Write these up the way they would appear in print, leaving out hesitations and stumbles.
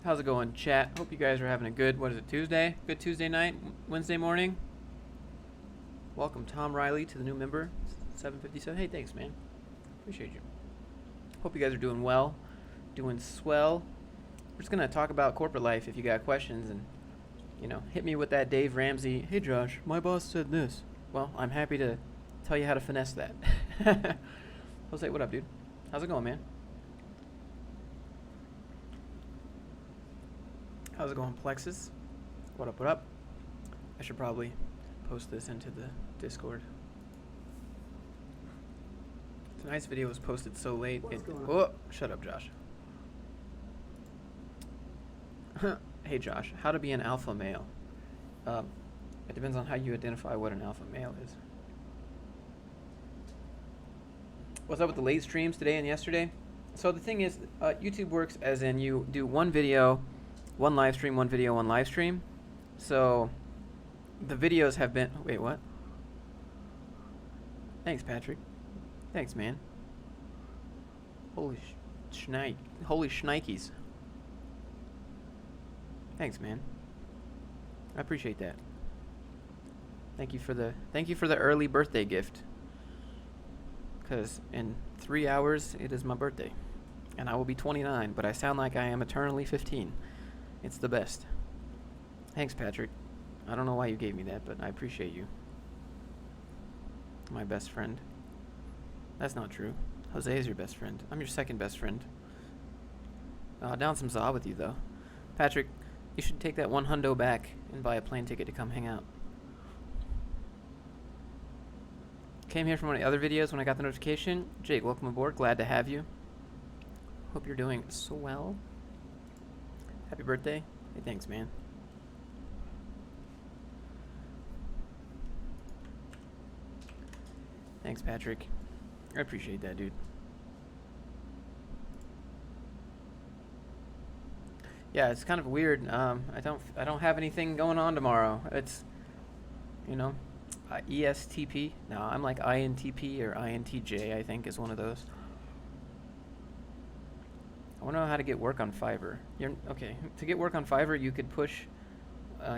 How's it going, chat? Hope you guys are having a good, what is it, Tuesday? Good Tuesday night? Wednesday morning? Welcome, Tom Riley, to the new member, 757. Hey, thanks, man. Appreciate you. Hope you guys are doing well, doing swell. We're just going to talk about corporate life if you got questions, and, you know, hit me with that Dave Ramsey, hey, Josh, my boss said this. Well, I'm happy to tell you how to finesse that. Jose, what up, dude? How's it going, man? How's it going, Plexus? What up, what up? I should probably post this into the Discord. Tonight's video was posted so late. Oh, shut up, Josh. Hey, Josh, how to be an alpha male? It depends on how you identify what an alpha male is. What's up with the late streams today and yesterday? So the thing is, YouTube works as in you do one video, one live stream, one video, one live stream. So the videos have been, wait, what? Thanks, Patrick. Thanks, man. Holy shnikes. Thanks, man. I appreciate that. Thank you for the early birthday gift. Because in 3 hours it is my birthday, and I will be 29, but I sound like I am eternally 15. It's the best. Thanks, Patrick. I don't know why you gave me that, but I appreciate you. My best friend. That's not true. Jose is your best friend. I'm your second best friend. Down some za with you, though. Patrick, you should take that $100 back and buy a plane ticket to come hang out. Came here from one of the other videos when I got the notification. Jake, welcome aboard. Glad to have you. Hope you're doing so well. Happy birthday. Hey, thanks, man. Thanks, Patrick. I appreciate that, dude. Yeah, it's kind of weird. I don't have anything going on tomorrow. It's, you know, ESTP. No, I'm like INTP or INTJ, I think, is one of those. I want to know how to get work on Fiverr. Okay, to get work on Fiverr, you could push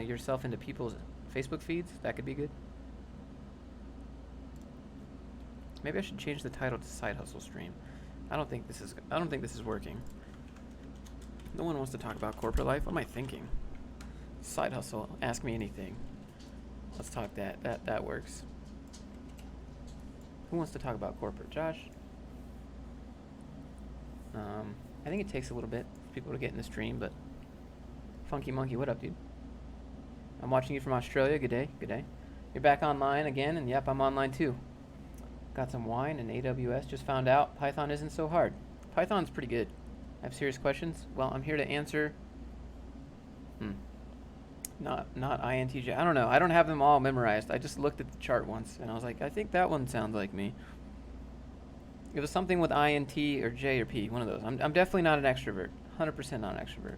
yourself into people's Facebook feeds. That could be good. Maybe I should change the title to Side Hustle Stream. I don't think this is working. No one wants to talk about corporate life. What am I thinking? Side hustle. Ask me anything. Let's talk that. That works. Who wants to talk about corporate? Josh? I think it takes a little bit for people to get in the stream, but Funky Monkey, what up, dude? I'm watching you from Australia. Good day. Good day. You're back online again, and yep, I'm online too. Got some wine and AWS. Just found out Python isn't so hard. Python's pretty good. I have serious questions. Well, I'm here to answer. Not INTJ. I don't know. I don't have them all memorized. I just looked at the chart once, and I was like, I think that one sounds like me. It was something with INT or J or P, one of those. I'm definitely not an extrovert. 100% not an extrovert.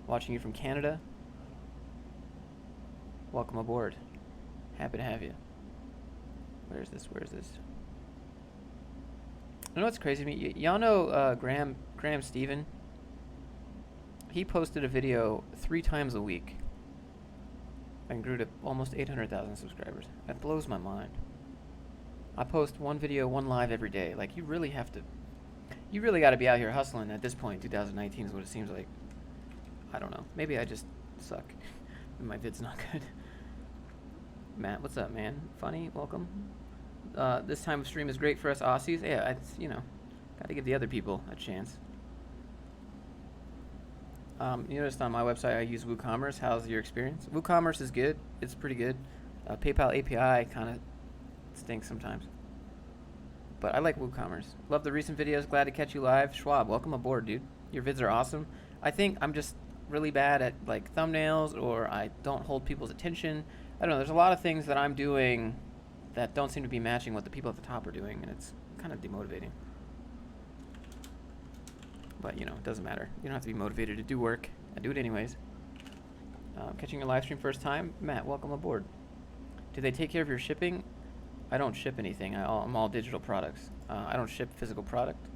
Watching you from Canada. Welcome aboard. Happy to have you. Where is this? You know what's crazy to me? Y'all know Graham Stephen? He posted a video 3 times a week and grew to almost 800,000 subscribers. That blows my mind. I post one video, one live every day. Like, you really got to be out here hustling at this point. 2019 is what it seems like. I don't know. Maybe I just suck. My vid's not good. Matt, what's up, man? Funny, welcome. This time of stream is great for us Aussies. Yeah, it's, you know, got to give the other people a chance. You noticed on my website I use WooCommerce. How's your experience? WooCommerce is good. It's pretty good. PayPal API kind of stinks sometimes. But I like WooCommerce. Love the recent videos. Glad to catch you live. Schwab, welcome aboard, dude. Your vids are awesome. I think I'm just really bad at like thumbnails, or I don't hold people's attention. I don't know. There's a lot of things that I'm doing that don't seem to be matching what the people at the top are doing, and it's kind of demotivating. But, you know, it doesn't matter. You don't have to be motivated to do work. I do it anyways. Catching your live stream first time. Matt, welcome aboard. Do they take care of your shipping? I don't ship anything. I'm all digital products. I don't ship physical product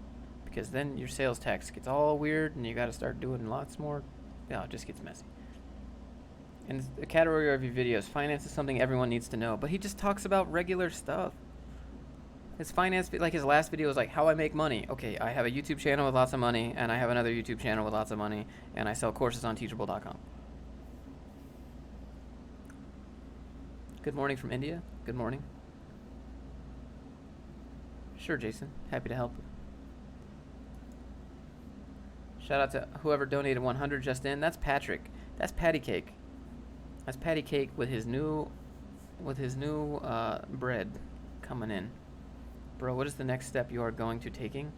because then your sales tax gets all weird and you got to start doing lots more. Yeah, it just gets messy. And the category of your videos, finance is something everyone needs to know, but he just talks about regular stuff. His finance, like his last video was like how I make money. Okay, I have a YouTube channel with lots of money, and I have another YouTube channel with lots of money, and I sell courses on teachable.com. Good morning from India. Good morning. Sure, Jason. Happy to help. Shout out to whoever donated 100 just in. That's Patrick. That's Patty Cake. That's Patty Cake with his new bread coming in. Bro, what is the next step you are going to taking?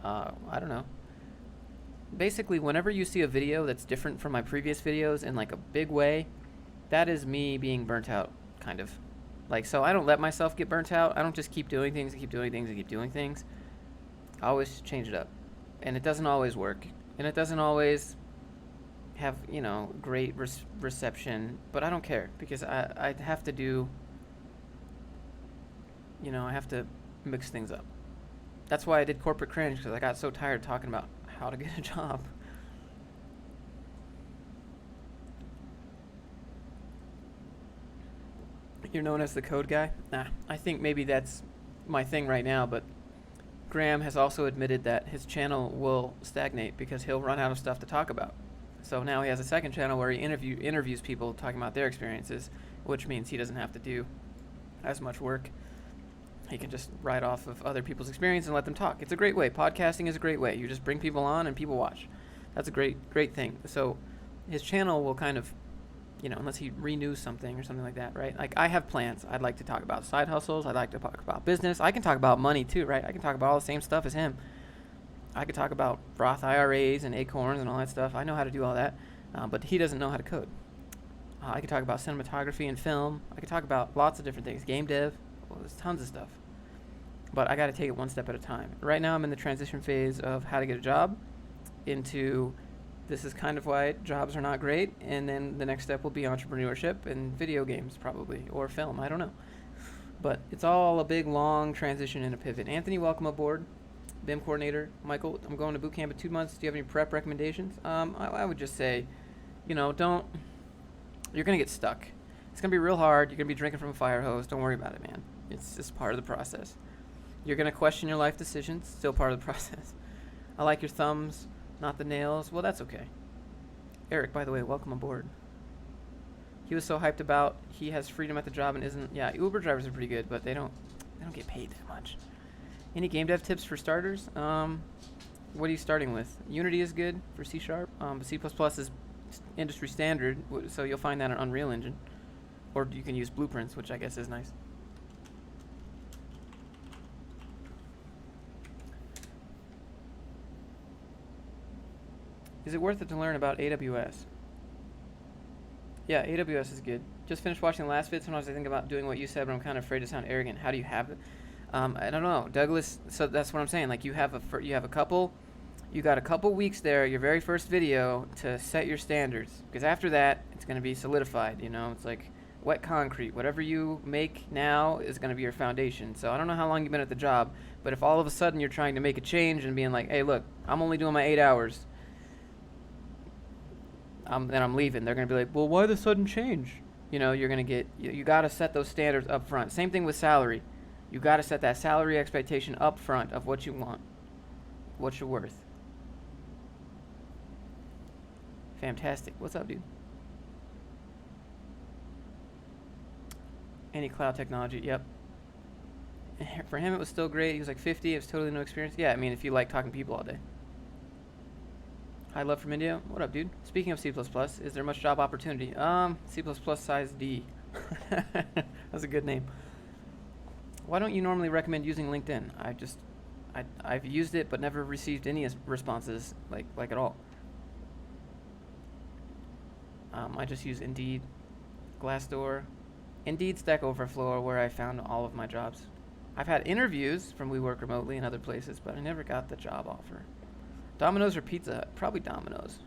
I don't know. Basically, whenever you see a video that's different from my previous videos in like a big way, that is me being burnt out, kind of. Like, so I don't let myself get burnt out. I don't just keep doing things and keep doing things and keep doing things. I always change it up. And it doesn't always work. And it doesn't always have, you know, great reception. But I don't care, because I have to do, you know, I have to mix things up. That's why I did corporate cringe, because I got so tired talking about how to get a job. You're known as the code guy? Nah, I think maybe that's my thing right now, but Graham has also admitted that his channel will stagnate because he'll run out of stuff to talk about. So now he has a second channel where he interviews people talking about their experiences, which means he doesn't have to do as much work. He can just write off of other people's experience and let them talk. It's a great way. Podcasting is a great way. You just bring people on and people watch. That's a great thing. So his channel will kind of, you know, unless he renews something or something like that, right? Like, I have plans. I'd like to talk about side hustles. I'd like to talk about business. I can talk about money too, right? I can talk about all the same stuff as him. I could talk about Roth IRAs and Acorns and all that stuff. I know how to do all that, but he doesn't know how to code. I could talk about cinematography and film. I could talk about lots of different things. Game dev. Well, there's tons of stuff. But I got to take it one step at a time. Right now I'm in the transition phase of how to get a job into this is kind of why jobs are not great, and then the next step will be entrepreneurship and video games probably, or film, I don't know. But it's all a big, long transition and a pivot. Anthony, welcome aboard. BIM coordinator. Michael, I'm going to boot camp in 2 months. Do you have any prep recommendations? I would just say, you know, you're going to get stuck. It's going to be real hard. You're going to be drinking from a fire hose. Don't worry about it, man. It's just part of the process. You're going to question your life decisions. Still part of the process. I like your thumbs, not the nails. Well, that's okay. Eric, by the way, welcome aboard. He was so hyped about he has freedom at the job and isn't. Yeah, Uber drivers are pretty good, but they don't get paid that much. Any game dev tips for starters? What are you starting with? Unity is good for C#. C++ is industry standard, so you'll find that on Unreal Engine. Or you can use Blueprints, which I guess is nice. Is it worth it to learn about AWS? Yeah, AWS is good. Just finished watching the last vid. Sometimes I think about doing what you said, but I'm kind of afraid to sound arrogant. How do you have it? I don't know, Douglas. So that's what I'm saying. Like, you got a couple weeks there, your very first video, to set your standards. Because after that, it's going to be solidified. You know, it's like wet concrete. Whatever you make now is going to be your foundation. So I don't know how long you've been at the job, but if all of a sudden you're trying to make a change and being like, hey, look, I'm only doing my 8 hours. Then I'm leaving. They're going to be like, well, why the sudden change? You know, you're going to get, you got to set those standards up front. Same thing with salary. You got to set that salary expectation up front of what you want, what you're worth. Fantastic. What's up, dude? Any cloud technology? Yep. For him, it was still great. He was like 50. It was totally no experience. Yeah, I mean, if you like talking to people all day. Hi, love from India. What up, dude? Speaking of C++, is there much job opportunity? C++ size D. That's a good name. Why don't you normally recommend using LinkedIn? I've used it but never received any responses like at all. I just use Indeed, Glassdoor, Indeed, Stack Overflow, where I found all of my jobs. I've had interviews from We Work Remotely and other places, but I never got the job offer. Domino's or Pizza Hut? Probably Domino's.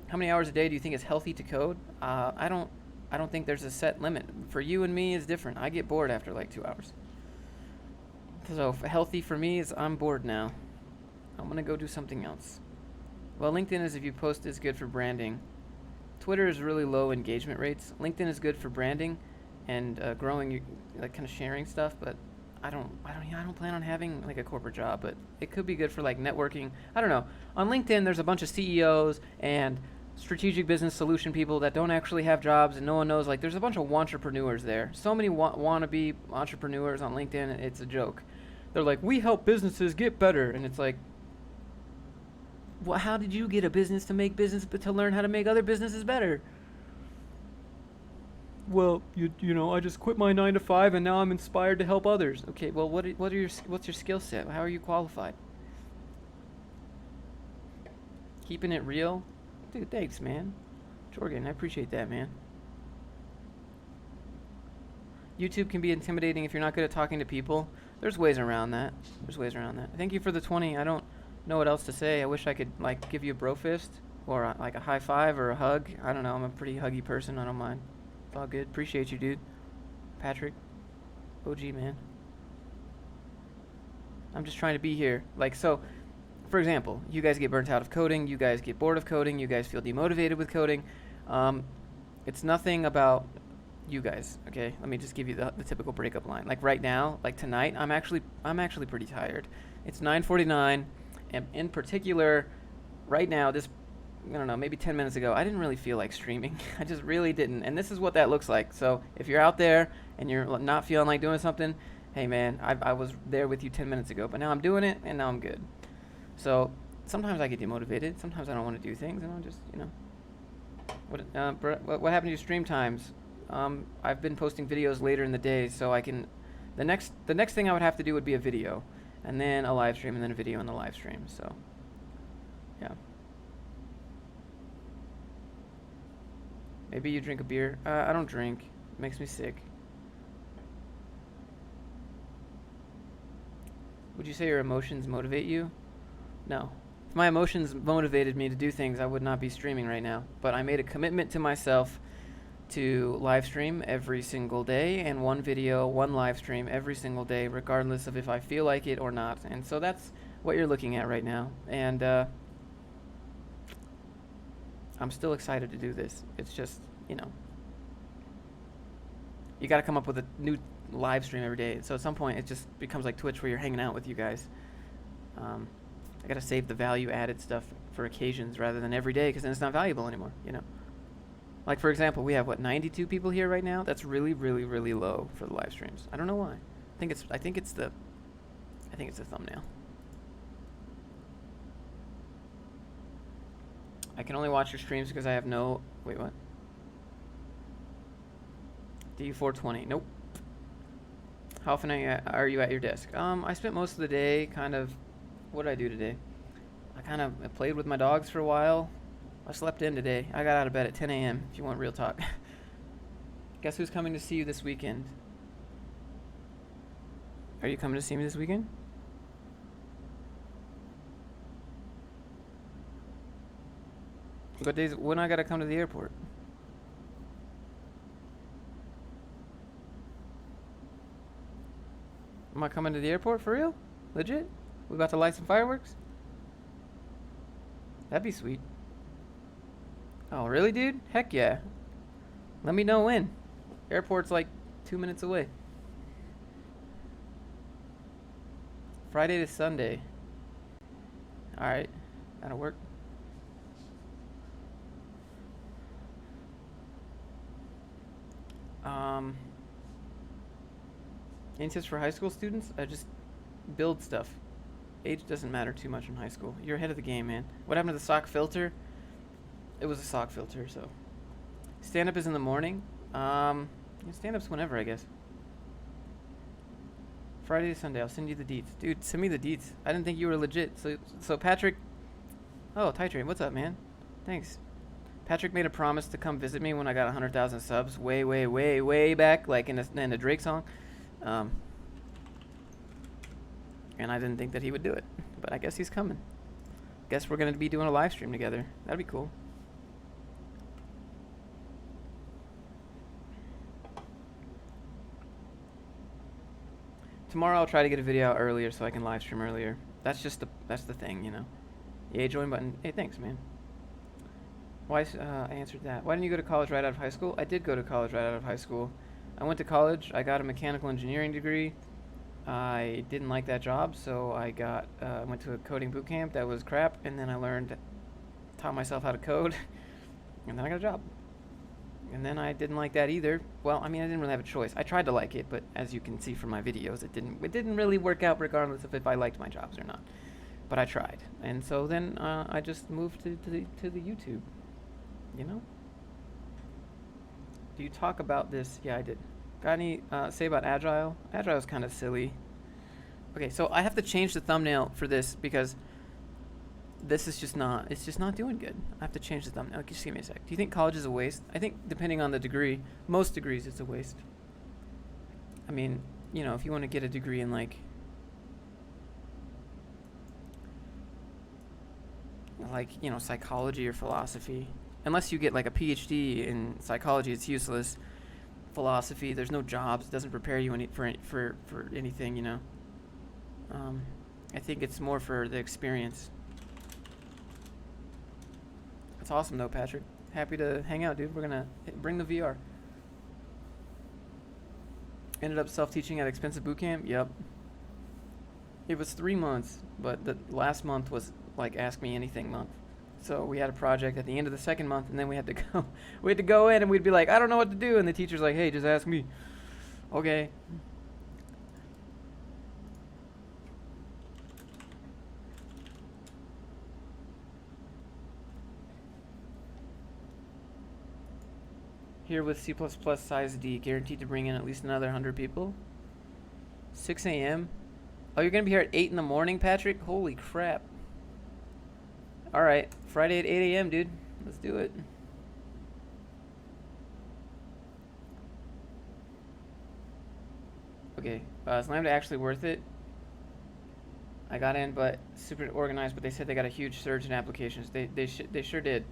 How many hours a day do you think is healthy to code? I don't think there's a set limit. For you and me, it's different. I get bored after like 2 hours. So healthy for me is I'm bored now. I'm gonna go do something else. Well, LinkedIn is if you post is good for branding. Twitter is really low engagement rates. LinkedIn is good for branding and growing, like kind of sharing stuff. But I don't plan on having like a corporate job. But it could be good for like networking. I don't know. On LinkedIn, there's a bunch of CEOs and strategic business solution people that don't actually have jobs, and no one knows. Like, there's a bunch of entrepreneurs there. So many wannabe entrepreneurs on LinkedIn. It's a joke. They're like, we help businesses get better, and it's like, well, how did you get a business to make business, but to learn how to make other businesses better? Well, you know, I just quit my 9 to 5, and now I'm inspired to help others. Okay, well, what's your skill set? How are you qualified? Keeping it real, dude. Thanks, man. Jorgen, I appreciate that, man. YouTube can be intimidating if you're not good at talking to people. There's ways around that. There's ways around that. Thank you for the 20. I don't know what else to say. I wish I could like give you a bro fist or like a high five or a hug. I don't know. I'm a pretty huggy person. I don't mind. It's all good. Appreciate you, dude. Patrick, OG, man. I'm just trying to be here. Like, so, for example, you guys get burnt out of coding. You guys get bored of coding. You guys feel demotivated with coding. It's nothing about you guys. Okay, let me just give you the typical breakup line. Like right now, like tonight, I'm actually pretty tired. It's 9:49, and in particular, right now, this, I don't know, maybe 10 minutes ago, I didn't really feel like streaming. I just really didn't. And this is what that looks like. So if you're out there and you're not feeling like doing something, hey man, I was there with you 10 minutes ago, but now I'm doing it and now I'm good. So sometimes I get demotivated. Sometimes I don't want to do things, and I'll just, you know. What happened to your stream times? I've been posting videos later in the day, so I can. The next thing I would have to do would be a video, and then a live stream, and then a video and the live stream. So, yeah. Maybe you drink a beer. I don't drink. It makes me sick. Would you say your emotions motivate you? No. If my emotions motivated me to do things, I would not be streaming right now. But I made a commitment to myself to live stream every single day, and one video, one live stream every single day, regardless of if I feel like it or not. And so that's what you're looking at right now. And I'm still excited to do this. It's just, you know, you got to come up with a new live stream every day. So at some point, it just becomes like Twitch, where you're hanging out with you guys. I got to save the value-added stuff for occasions rather than every day, because then it's not valuable anymore, you know. Like, for example, we have, 92 people here right now? That's really, really, really low for the live streams. I don't know why. I think it's the thumbnail. I can only watch your streams because I have no... Wait, what? DU420. Nope. How often are you at your desk? I spent most of the day kind of... What did I do today? I played with my dogs for a while. I slept in today. I got out of bed at 10 a.m. if you want real talk. Guess who's coming to see you this weekend? Are you coming to see me this weekend? What days? When I gotta come to the airport? Am I coming to the airport for real? Legit? We about to light some fireworks? That'd be sweet. Oh, really, dude? Heck yeah. Let me know when. Airport's like 2 minutes away. Friday to Sunday. Alright. That'll work. Any tips for high school students? Just build stuff. Age doesn't matter too much in high school. You're ahead of the game, man. What happened to the sock filter? It was a sock filter, so. Stand-up is in the morning. Stand-up's whenever, I guess. Friday to Sunday. I'll send you the deets. Dude, send me the deets. I didn't think you were legit. So Patrick... Oh, Titrate, what's up, man? Thanks. Patrick made a promise to come visit me when I got 100,000 subs way, way, way, way back, like in a Drake song. And I didn't think that he would do it, but I guess he's coming. Guess we're going to be doing a live stream together. That'd be cool. Tomorrow I'll try to get a video out earlier so I can live stream earlier. That's the thing, you know. Yay, join button. Hey, thanks, man. Why? I answered that. Why didn't you go to college right out of high school? I did go to college right out of high school. I went to college. I got a mechanical engineering degree. I didn't like that job, so I went to a coding boot camp that was crap, and then taught myself how to code, and then I got a job. And then I didn't like that either. Well, I mean, I didn't really have a choice. I tried to like it, but as you can see from my videos, it didn't really work out regardless of if I liked my jobs or not. But I tried, and so then I just moved to the YouTube. You know? Do you talk about this? Yeah, I did. Got any say about Agile? Agile is kind of silly. Okay, so I have to change the thumbnail for this because this is just not doing good. I have to change the thumbnail. Just give me a sec. Do you think college is a waste? I think depending on the degree, most degrees it's a waste. I mean, you know, if you want to get a degree in like you know, psychology or philosophy, unless you get like a PhD in psychology, it's useless. Philosophy, there's no jobs. It doesn't prepare you for anything, you know. I think it's more for the experience. That's awesome though, Patrick. Happy to hang out, dude. We're gonna bring the VR. Ended up self-teaching at expensive bootcamp. Yep. It was 3 months, but the last month was like ask me anything month. So we had a project at the end of the second month, and then we had to go in, and we'd be like, I don't know what to do, and the teacher's like, hey, just ask me. Okay. Here with C++ size D, guaranteed to bring in at least another 100 people. 6 a.m. Oh, you're gonna be here at 8 in the morning, Patrick? Holy crap. All right, Friday at 8 a.m., dude. Let's do it. Okay, Slammed actually worth it. I got in, but super organized. But they said they got a huge surge in applications. They sure did.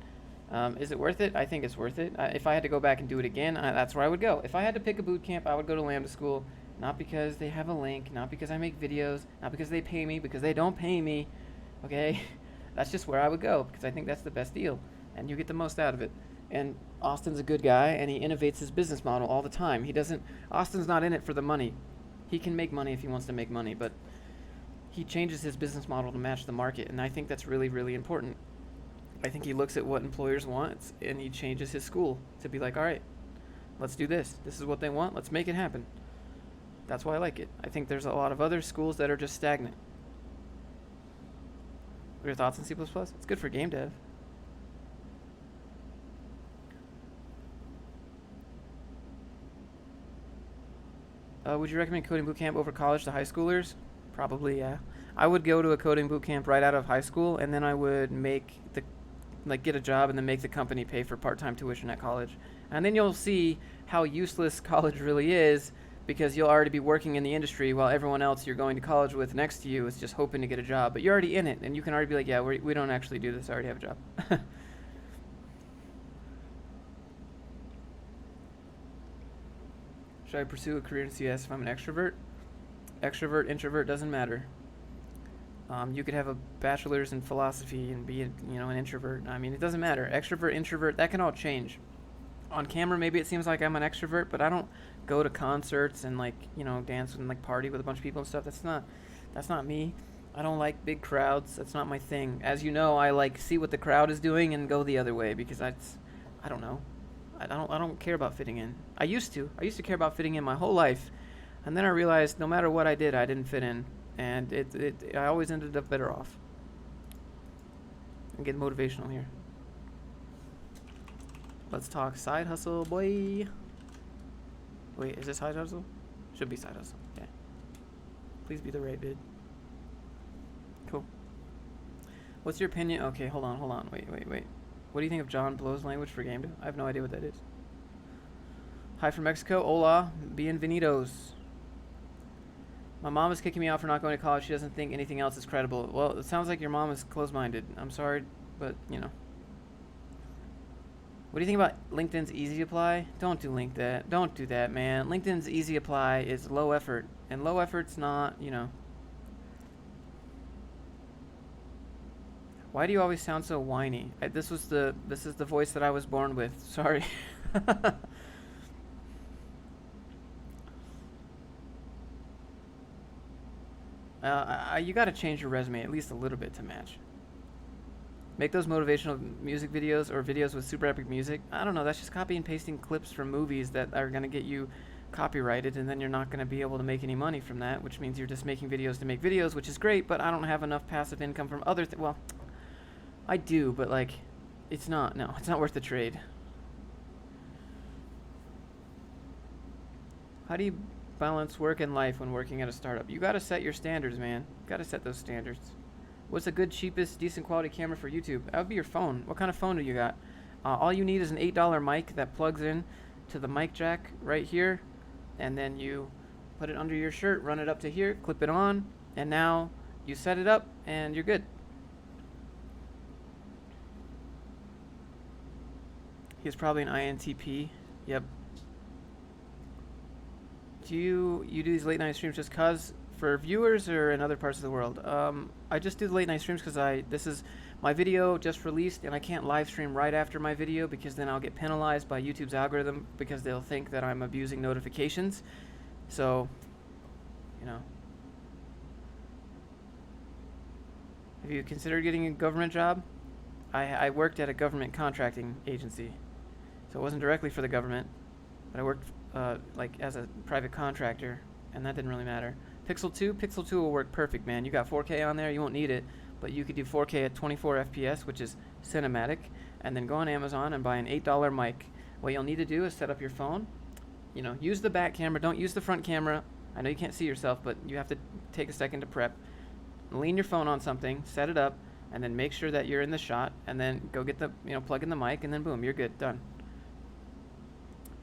Is it worth it? I think it's worth it. If I had to go back and do it again, that's where I would go. If I had to pick a boot camp, I would go to Lambda School. Not because they have a link, not because I make videos, not because they pay me, because they don't pay me. Okay. That's just where I would go because I think that's the best deal and you get the most out of it. And Austin's a good guy and he innovates his business model all the time. Austin's not in it for the money. He can make money if he wants to make money, but he changes his business model to match the market, and I think that's really, really important. I think he looks at what employers want and he changes his school to be like, all right, let's do this. This is what they want. Let's make it happen. That's why I like it. I think there's a lot of other schools that are just stagnant. What are your thoughts on C++? It's good for game dev. Would you recommend coding bootcamp over college to high schoolers? Probably, yeah. I would go to a coding bootcamp right out of high school, and then I would get a job and then make the company pay for part-time tuition at college. And then you'll see how useless college really is, because you'll already be working in the industry while everyone else you're going to college with next to you is just hoping to get a job. But you're already in it, and you can already be like, yeah, we don't actually do this. I already have a job. Should I pursue a career in CS if I'm an extrovert? Extrovert, introvert, doesn't matter. You could have a bachelor's in philosophy and be an introvert. I mean, it doesn't matter. Extrovert, introvert, that can all change. On camera, maybe it seems like I'm an extrovert, but I don't go to concerts and dance and party with a bunch of people and stuff. That's not me. I don't like big crowds. That's not my thing. As you know, I see what the crowd is doing and go the other way because I don't know. I don't care about fitting in. I used to care about fitting in my whole life, and then I realized no matter what I did, I didn't fit in, and I always ended up better off. I'm getting motivational here. Let's talk side hustle, boy. Wait, is this side hustle? Should be side hustle. Yeah. Please be the right bid. Cool. What's your opinion? Okay, hold on. Wait. What do you think of John Blow's language for game dev? I have no idea what that is. Hi from Mexico. Hola. Bienvenidos. My mom is kicking me out for not going to college. She doesn't think anything else is credible. Well, it sounds like your mom is closed-minded. I'm sorry, but What do you think about LinkedIn's easy apply? Don't do that, man. LinkedIn's easy apply is low effort. And low effort's not, Why do you always sound so whiny? This is the voice that I was born with. Sorry. You got to change your resume at least a little bit to match. Make those motivational music videos or videos with super epic music. I don't know. That's just copy and pasting clips from movies that are going to get you copyrighted, and then you're not going to be able to make any money from that, which means you're just making videos to make videos, which is great, but I don't have enough passive income from other well, I do, but like, it's not worth the trade. How do you balance work and life when working at a startup? You got to set your standards, man. Got to set those standards. What's a good, cheapest, decent quality camera for YouTube? That would be your phone. What kind of phone do you got? All you need is an $8 mic that plugs in to the mic jack right here, and then you put it under your shirt, run it up to here, clip it on, and now you set it up, and you're good. He's probably an INTP. Yep. Do you do these late night streams just cause for viewers or in other parts of the world? I just do the late night streams because this is my video just released, and I can't live stream right after my video because then I'll get penalized by YouTube's algorithm because they'll think that I'm abusing notifications. So, have you considered getting a government job? I worked at a government contracting agency, so it wasn't directly for the government, but I worked like as a private contractor, and that didn't really matter. Pixel 2 will work perfect, man. You got 4K on there, you won't need it, but you could do 4K at 24 FPS, which is cinematic, and then go on Amazon and buy an $8 mic. What you'll need to do is set up your phone, use the back camera, don't use the front camera. I know you can't see yourself, but you have to take a second to prep. Lean your phone on something, set it up, and then make sure that you're in the shot, and then go get the, plug in the mic, and then boom, you're good, done.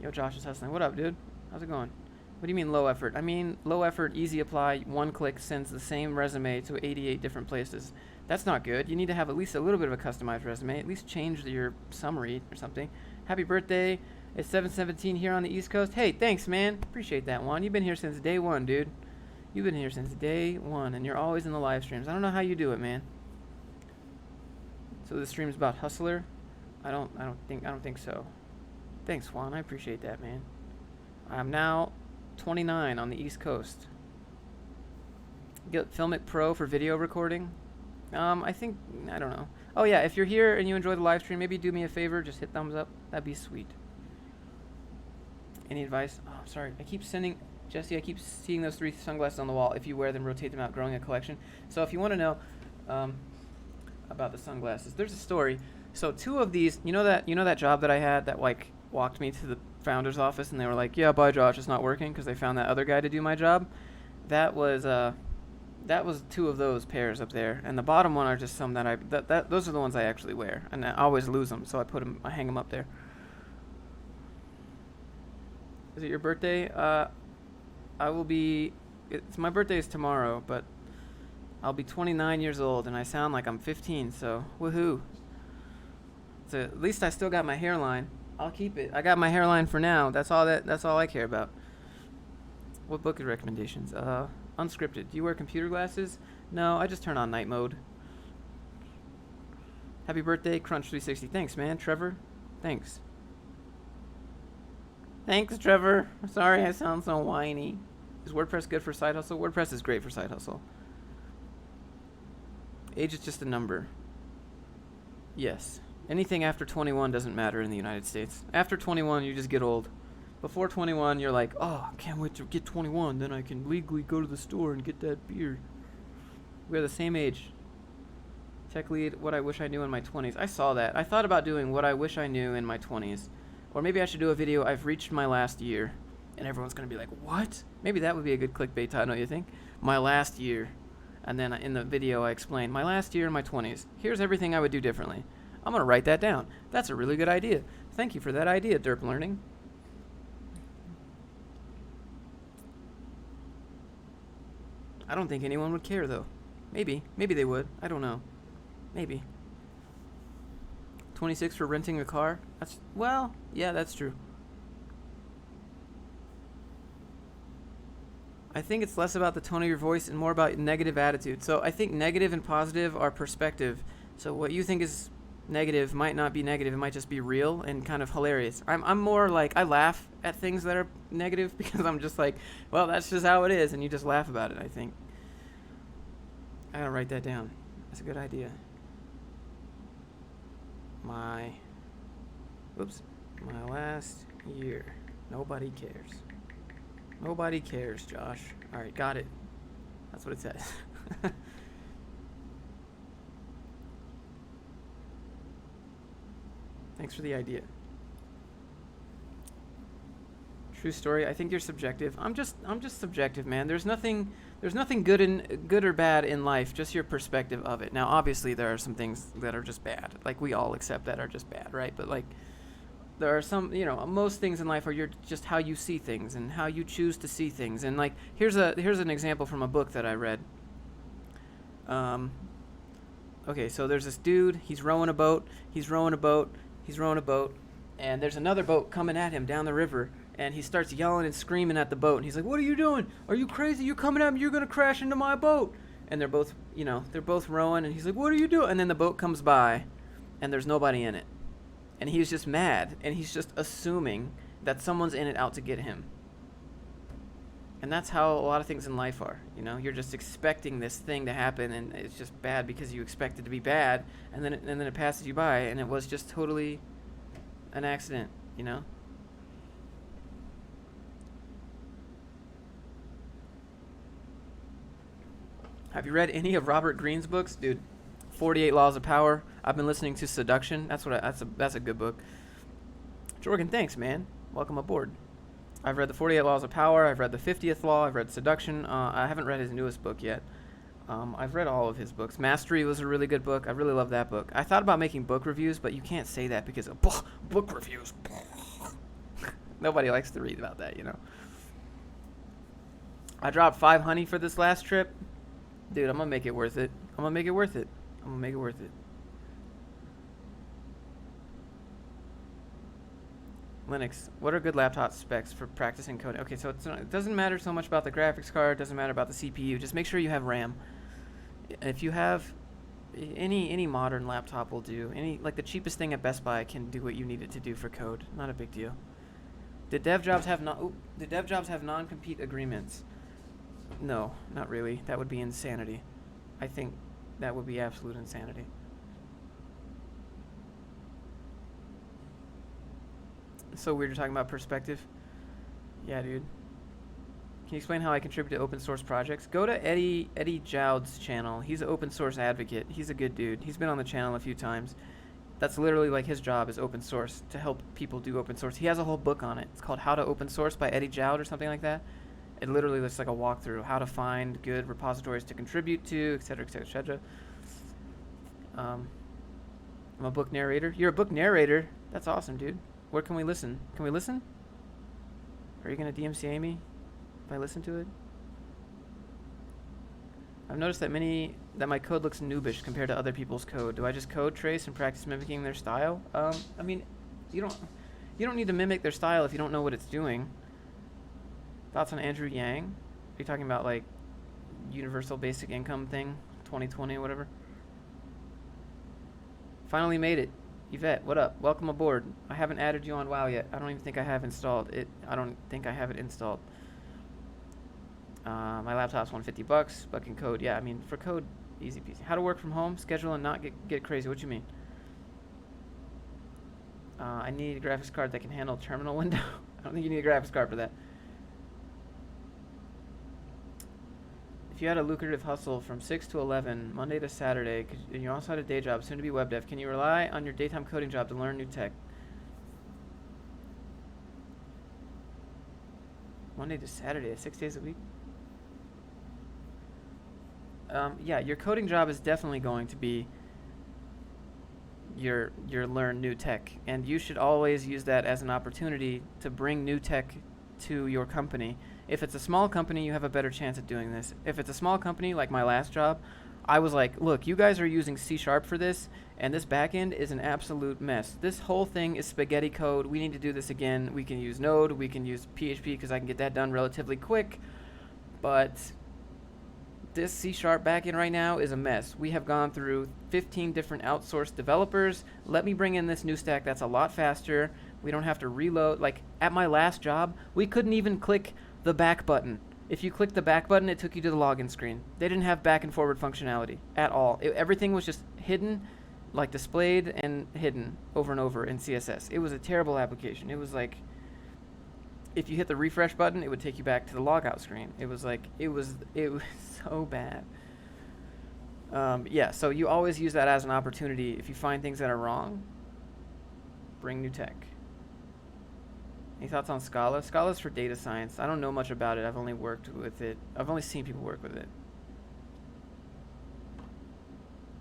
Yo, Josh is hustling. What up, dude? How's it going? What do you mean low effort? I mean low effort, easy apply, one click sends the same resume to 88 different places. That's not good. You need to have at least a little bit of a customized resume, at least change your summary or something. Happy birthday. It's 7/17 here on the East Coast. Hey, thanks, man. Appreciate that, Juan. You've been here since day one, dude. You've been here since day one, and you're always in the live streams. I don't know how you do it, man. So the stream's about Hustler? I don't think so. Thanks, Juan. I appreciate that, man. I'm now 29 on the East Coast. Get Filmic Pro for video recording. I don't know. Oh yeah, if you're here and you enjoy the live stream, maybe do me a favor, just hit thumbs up. That'd be sweet. Any advice? Oh, I'm sorry. Jesse, I keep seeing those 3 sunglasses on the wall. If you wear them, rotate them out, growing a collection. So if you want to know about the sunglasses, there's a story. So 2 of these, you know that job that I had that like walked me to the founder's office, and they were like, "Yeah, bye, Josh, it's not working," because they found that other guy to do my job. That was 2 of those pairs up there, and the bottom one are just some that those are the ones I actually wear, and I always lose them, so I hang them up there. Is it your birthday? My birthday is tomorrow, but I'll be 29 years old, and I sound like I'm 15, so woohoo. So at least I still got my hairline. I'll keep it. I got my hairline for now. That's all I care about. What book recommendations? Unscripted. Do you wear computer glasses? No, I just turn on night mode. Happy birthday, Crunch360. Thanks, man. Trevor, thanks. Thanks, Trevor. Sorry I sound so whiny. Is WordPress good for side hustle? WordPress is great for side hustle. Age is just a number. Yes. Anything after 21 doesn't matter in the United States. After 21, you just get old. Before 21, you're like, oh, I can't wait to get 21. Then I can legally go to the store and get that beer. We're the same age. Tech lead, what I wish I knew in my 20s. I saw that. I thought about doing what I wish I knew in my 20s. Or maybe I should do a video, I've reached my last year. And everyone's going to be like, what? Maybe that would be a good clickbait title, you think? My last year. And then in the video, I explain, my last year in my 20s. Here's everything I would do differently. I'm going to write that down. That's a really good idea. Thank you for that idea, Derp Learning. I don't think anyone would care, though. Maybe. Maybe they would. I don't know. Maybe. 26 for renting a car? Yeah, that's true. I think it's less about the tone of your voice and more about negative attitude. So I think negative and positive are perspective. So what you think is negative might not be negative. It might just be real and kind of hilarious. I'm more like, I laugh at things that are negative because I'm just like, well, that's just how it is. And you just laugh about it, I think. I gotta write that down. That's a good idea. My last year. Nobody cares. Nobody cares, Josh. All right, got it. That's what it says. Thanks for the idea. True story. I think you're subjective. I'm just subjective, man. There's nothing good or bad in life, just your perspective of it. Now, obviously there are some things that are just bad. Like we all accept that are just bad, right? But like there are some, most things in life are just how you see things and how you choose to see things. And like here's an example from a book that I read. Okay, so there's this dude, he's rowing a boat, and there's another boat coming at him down the river, and he starts yelling and screaming at the boat, and he's like, "What are you doing? Are you crazy? You're coming at me, you're gonna crash into my boat." And they're both rowing, and he's like, "What are you doing?" And then the boat comes by, and there's nobody in it. And he's just mad, and he's just assuming that someone's in it out to get him. And that's how a lot of things in life are, You're just expecting this thing to happen, and it's just bad because you expect it to be bad, and then it passes you by, and it was just totally an accident, Have you read any of Robert Greene's books, dude? 48 Laws of Power. I've been listening to Seduction. That's a good book. Jorgen, thanks, man. Welcome aboard. I've read the 48 Laws of Power. I've read the 50th Law. I've read Seduction. I haven't read his newest book yet. I've read all of his books. Mastery was a really good book. I really love that book. I thought about making book reviews, but you can't say that because of book reviews. Nobody likes to read about that, I dropped 5 honey for this last trip. Dude, I'm going to make it worth it. Linux. What are good laptop specs for practicing coding? Okay, so it doesn't matter so much about the graphics card. Doesn't matter about the CPU. Just make sure you have RAM. If you have any modern laptop will do. Like the cheapest thing at Best Buy can do what you need it to do for code. Not a big deal. Did dev jobs have non-compete agreements? No, not really. That would be insanity. I think that would be absolute insanity. It's so weird you're talking about perspective. Yeah, dude. Can you explain how I contribute to open source projects? Go to Eddie Jowd's channel. He's an open source advocate. He's a good dude. He's been on the channel a few times. That's literally like his job is open source, to help people do open source. He has a whole book on it. It's called How to Open Source by Eddie Jowd or something like that. It literally looks like a walkthrough, how to find good repositories to contribute to, etc., etc., etc. I'm a book narrator. You're a book narrator? That's awesome, dude. Where can we listen? Can we listen? Are you going to DMCA me if I listen to it? I've noticed that my code looks noobish compared to other people's code. Do I just code trace and practice mimicking their style? I mean, you don't need to mimic their style if you don't know what it's doing. Thoughts on Andrew Yang? Are you talking about like universal basic income thing, 2020 or whatever? Finally made it. Yvette, what up? Welcome aboard. I haven't added you on WoW yet. I don't even think I have installed it. I don't think I have it installed. My laptop's $150. But can code. Yeah, I mean, for code, easy peasy. How to work from home, schedule, and not get crazy. What you mean? I need a graphics card that can handle terminal window. I don't think you need a graphics card for that. If you had a lucrative hustle from 6 to 11, Monday to Saturday, and you also had a day job, soon to be web dev, can you rely on your daytime coding job to learn new tech? Monday to Saturday, 6 days a week? Yeah, your coding job is definitely going to be your learn new tech, and you should always use that as an opportunity to bring new tech to your company. If it's a small company, you have a better chance at doing this. If it's a small company, like my last job, I was like, look, you guys are using C# for this, and this backend is an absolute mess. This whole thing is spaghetti code. We need to do this again. We can use Node. We can use PHP because I can get that done relatively quick. But this C# backend right now is a mess. We have gone through 15 different outsourced developers. Let me bring in this new stack that's a lot faster. We don't have to reload. Like at my last job, we couldn't even click the back button. If you clicked the back button, it took you to the login screen. They didn't have back and forward functionality at all. Everything was just hidden, like displayed and hidden over and over in CSS. It was a terrible application. It was like, if you hit the refresh button, it would take you back to the logout screen. It was like, it was so bad. Yeah, so you always use that as an opportunity. If you find things that are wrong, bring new tech. Any thoughts on Scala? Scala's for data science. I don't know much about it. I've only worked with it. I've only seen people work with it.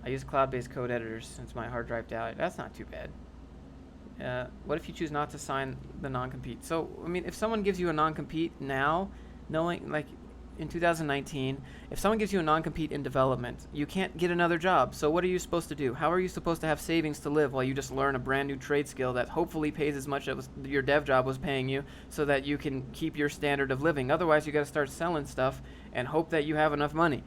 I use cloud-based code editors since my hard drive died. That's not too bad. What if you choose not to sign the non-compete? So, I mean, if someone gives you a non-compete now, knowing, like, in 2019, if someone gives you a non-compete in development, you can't get another job. So what are you supposed to do? How are you supposed to have savings to live while you just learn a brand new trade skill that hopefully pays as much as your dev job was paying you so that you can keep your standard of living? Otherwise, you got to start selling stuff and hope that you have enough money.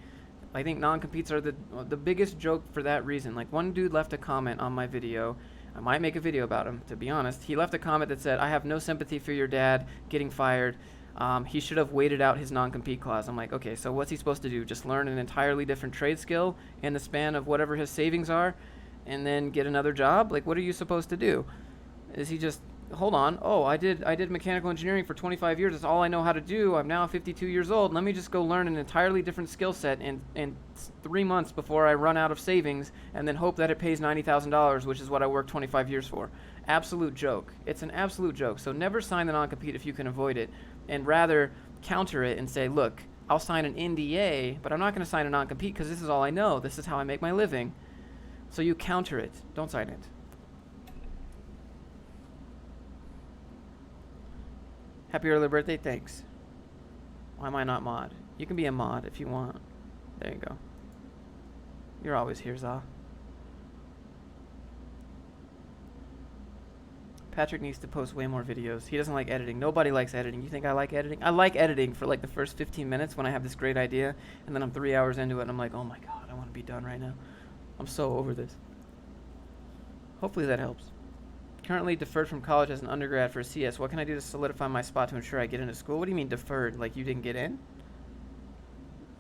I think non-competes are the biggest joke for that reason. Like, one dude left a comment on my video. I might make a video about him, to be honest. He left a comment that said, "I have no sympathy for your dad getting fired. He should have waited out his non-compete clause." I'm like, okay, so what's he supposed to do? Just learn an entirely different trade skill in the span of whatever his savings are and then get another job? Like, what are you supposed to do? Is he just, hold on, oh, I did mechanical engineering for 25 years. That's all I know how to do. I'm now 52 years old. Let me just go learn an entirely different skill set in 3 months before I run out of savings and then hope that it pays $90,000, which is what I worked 25 years for. Absolute joke. It's an absolute joke. So never sign the non-compete if you can avoid it, and rather counter it and say, look, I'll sign an NDA, but I'm not going to sign a non-compete because this is all I know. This is how I make my living. So you counter it. Don't sign it. Happy early birthday. Thanks. Why am I not mod? You can be a mod if you want. There you go. You're always here, Za. Patrick needs to post way more videos. He doesn't like editing. Nobody likes editing. You think I like editing? I like editing for like the first 15 minutes when I have this great idea, and then I'm 3 hours into it and I'm like, oh my god, I want to be done right now. I'm so over this. Hopefully that helps. Currently deferred from college as an undergrad for CS. What can I do to solidify my spot to ensure I get into school? What do you mean deferred? Like you didn't get in?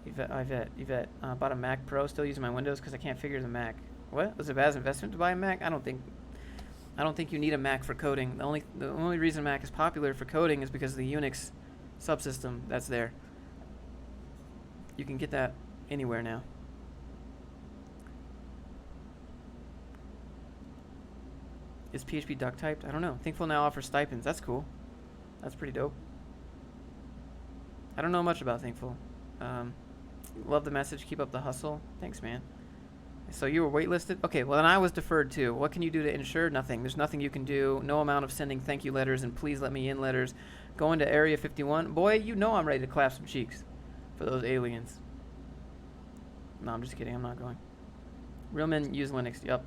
Yvette. Bought a Mac Pro, still using my Windows because I can't figure the Mac. What? Was it a bad investment to buy a Mac? I don't think you need a Mac for coding. The only reason Mac is popular for coding is because of the Unix subsystem that's there. You can get that anywhere now. Is PHP duck typed? I don't know. Thinkful now offers stipends. That's cool. That's pretty dope. I don't know much about Thinkful. Love the message. Keep up the hustle. Thanks, man. So you were waitlisted? Okay, well, then I was deferred too. What can you do to ensure? Nothing. There's nothing you can do. No amount of sending thank you letters and please let me in letters. Going to Area 51. Boy, you know I'm ready to clap some cheeks for those aliens. No, I'm just kidding. I'm not going. Real men use Linux. Yup.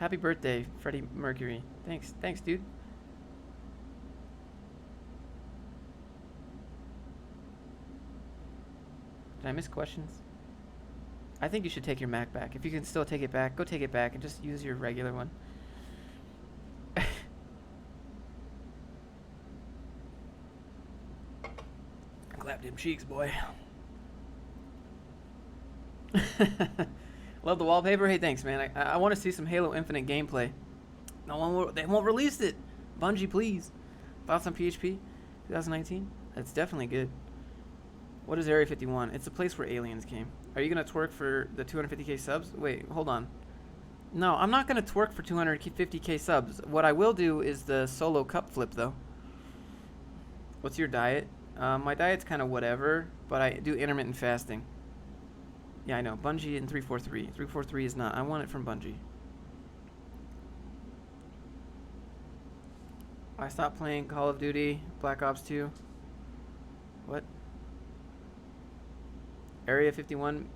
Happy birthday, Freddie Mercury. Thanks. Thanks, dude. Did I miss questions? I think you should take your Mac back. If you can still take it back, go take it back and just use your regular one. Clap them cheeks, boy. Love the wallpaper. Hey, thanks, man. I want to see some Halo Infinite gameplay. They won't release it. Bungie, please. Thoughts on PHP 2019? It's definitely good. What is Area 51? It's a place where aliens came. Are you going to twerk for the 250k subs? Wait, hold on. No, I'm not going to twerk for 250k subs. What I will do is the solo cup flip, though. What's your diet? My diet's kind of whatever, but I do intermittent fasting. Yeah, I know. Bungie and 343. 343 is not. I want it from Bungie. I stopped playing Call of Duty, Black Ops 2. What? Area 51.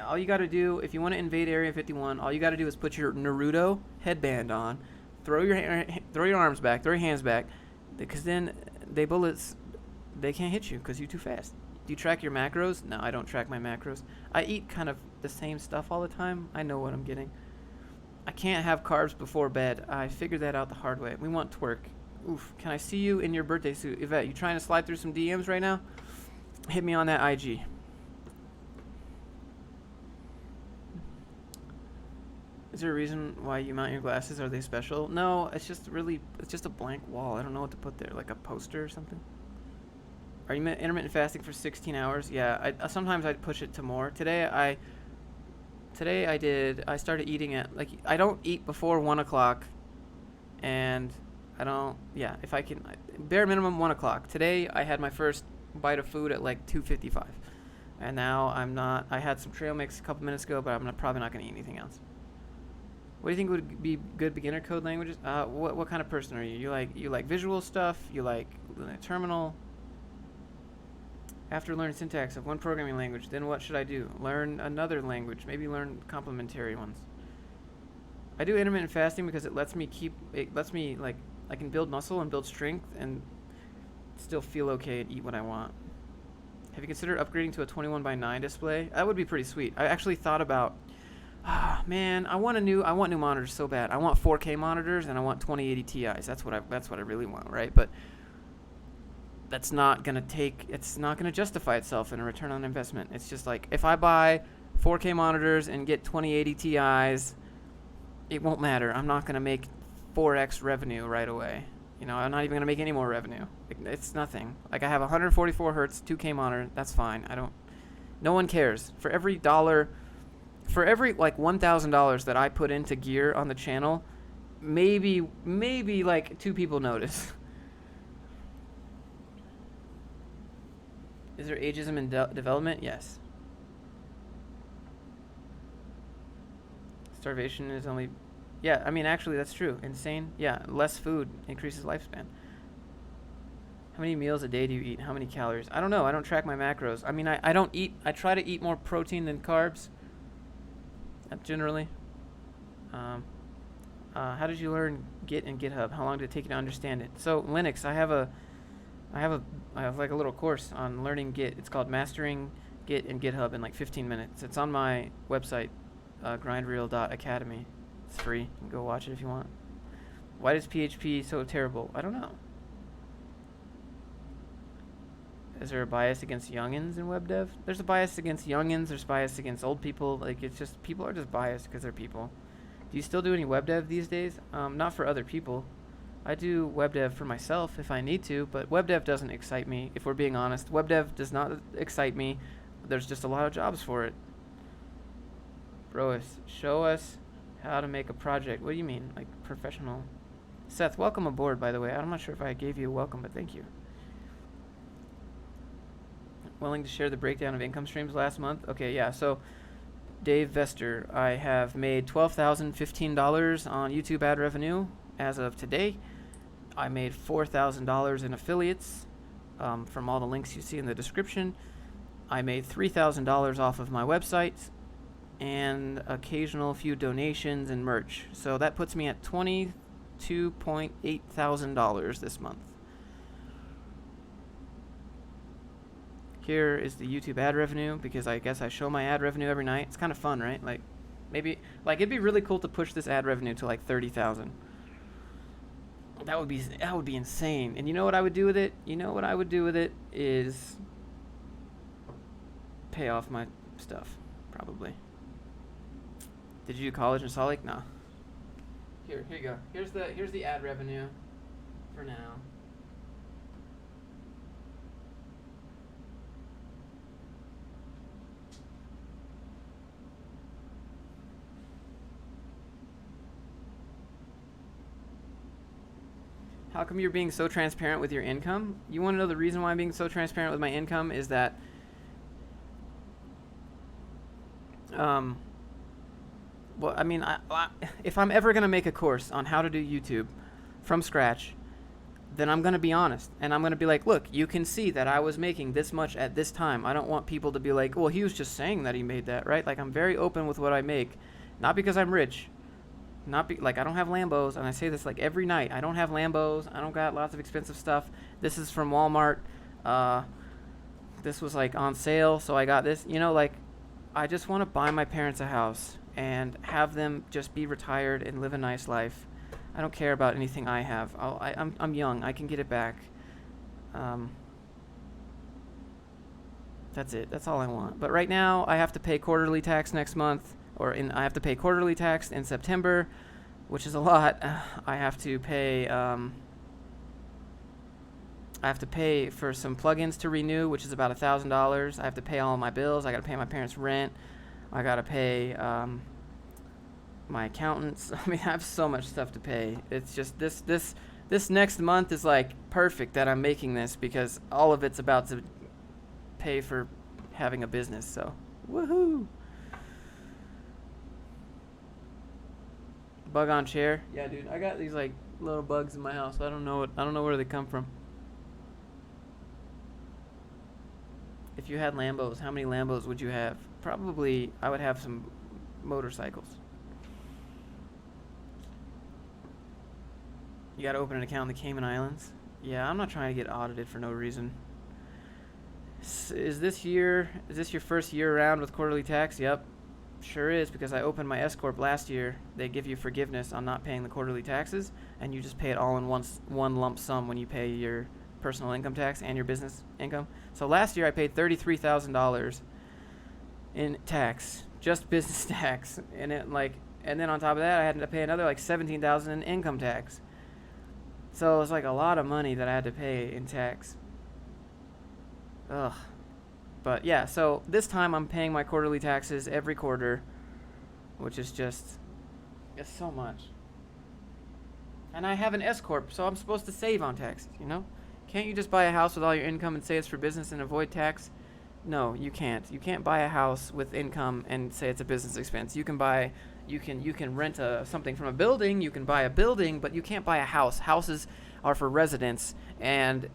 All you got to do, if you want to invade Area 51, all you got to do is put your Naruto headband on, throw your arms back, throw your hands back, because then they can't hit you because you're too fast. Do you track your macros? No, I don't track my macros. I eat kind of the same stuff all the time. I know what I'm getting. I can't have carbs before bed. I figured that out the hard way. We want twerk. Oof. Can I see you in your birthday suit? Yvette, you trying to slide through some DMs right now? Hit me on that IG. Is there a reason why you mount your glasses? Are they special? No, it's just a blank wall. I don't know what to put there, like a poster or something. Are you intermittent fasting for 16 hours? Yeah, sometimes I'd push it to more. Today I started eating at, like, I don't eat before 1 o'clock, and I don't, yeah, if I can, bare minimum 1 o'clock. Today I had my first bite of food at like 2:55, and now I had some trail mix a couple minutes ago, but I'm probably not going to eat anything else. What do you think would be good beginner code languages? What kind of person are you? You like visual stuff? You like terminal? After learning syntax of one programming language, then what should I do? Learn another language. Maybe learn complementary ones. I do intermittent fasting because it lets me like, I can build muscle and build strength and still feel okay and eat what I want. Have you considered upgrading to a 21:9 display? That would be pretty sweet. I actually thought about, man, I want new monitors so bad. I want 4K monitors and I want 2080 Ti's. That's what I really want, right? But it's not gonna justify itself in a return on investment. It's just like, if I buy 4K monitors and get 2080 Ti's, it won't matter. I'm not gonna make 4x revenue right away. I'm not even gonna make any more revenue. It's nothing. Like, I have 144 hertz 2K monitor. That's fine. No one cares. For every like $1,000 that I put into gear on the channel, maybe like 2 people notice. Is there ageism in development? Yes. Starvation is only... Yeah, I mean, actually, that's true. Insane. Yeah, less food increases lifespan. How many meals a day do you eat? How many calories? I don't know. I don't track my macros. I mean, I don't eat... I try to eat more protein than carbs. Generally. How did you learn Git and GitHub? How long did it take you to understand it? So, Linux, I have like a little course on learning Git. It's called Mastering Git and GitHub in like 15 minutes. It's on my website, grindreel.academy. It's free. You can go watch it if you want. Why is PHP so terrible? I don't know. Is there a bias against youngins in web dev? There's a bias against youngins. There's bias against old people. Like, it's just, people are just biased because they're people. Do you still do any web dev these days? Not for other people. I do web dev for myself if I need to, but web dev doesn't excite me, if we're being honest. Web dev does not excite me. There's just a lot of jobs for it. Brois, show us how to make a project. What do you mean? Like, professional? Seth, welcome aboard, by the way. I'm not sure if I gave you a welcome, but thank you. Willing to share the breakdown of income streams last month? Okay, yeah, so Dave Vester, I have made $12,015 on YouTube ad revenue as of today. I made $4,000 in affiliates from all the links you see in the description. I made $3,000 off of my website and occasional few donations and merch. So that puts me at $22.8 thousand this month. Here is the YouTube ad revenue, because I guess I show my ad revenue every night. It's kind of fun, right? Like, maybe, like, it'd be really cool to push this ad revenue to like 30,000. That would be insane. And you know what I would do with it? Is pay off my stuff, probably. Did you do college in Salt Lake? No. Here you go. Here's the ad revenue for now. How come you're being so transparent with your income? You want to know the reason why I'm being so transparent with my income is that well, I mean, if I'm ever going to make a course on how to do YouTube from scratch, then I'm going to be honest. And I'm going to be like, look, you can see that I was making this much at this time. I don't want people to be like, well, he was just saying that he made that, right? Like, I'm very open with what I make. Not because I'm rich. Like, I don't have Lambos, and I say this like every night. I don't have Lambos. I don't got lots of expensive stuff. This is from Walmart. this was like on sale, so I got this. You know, like, I just want to buy my parents a house and have them just be retired and live a nice life. I don't care about anything I have. I'm young. I can get it back. That's it. That's all I want. But right now, I have to pay quarterly tax next month, I have to pay quarterly tax in September, which is a lot. I have to pay. I have to pay for some plugins to renew, which is about $1,000. I have to pay all of my bills. I got to pay my parents' rent. I got to pay my accountants. I mean, I have so much stuff to pay. It's just this next month is like perfect that I'm making this, because all of it's about to pay for having a business. So, woohoo! Bug on chair. Yeah, dude. I got these like little bugs in my house. I don't know where they come from. If you had Lambos, how many Lambos would you have? Probably, I would have some motorcycles. You gotta open an account in the Cayman Islands? Yeah, I'm not trying to get audited for no reason. Is this your first year around with quarterly tax? Yep, sure is, because I opened my S-Corp last year. They give you forgiveness on not paying the quarterly taxes, and you just pay it all in one lump sum when you pay your personal income tax and your business income. So last year I paid $33,000 in tax, just business tax, and then on top of that I had to pay another like $17,000 in income tax. So it's like a lot of money that I had to pay in tax. Ugh. But yeah, so this time I'm paying my quarterly taxes every quarter, which is just, it's so much. And I have an S-Corp, so I'm supposed to save on taxes, you know? Can't you just buy a house with all your income and say it's for business and avoid tax? No, you can't. You can't buy a house with income and say it's a business expense. You can rent something from a building, you can buy a building, but you can't buy a house. Houses are for residents, and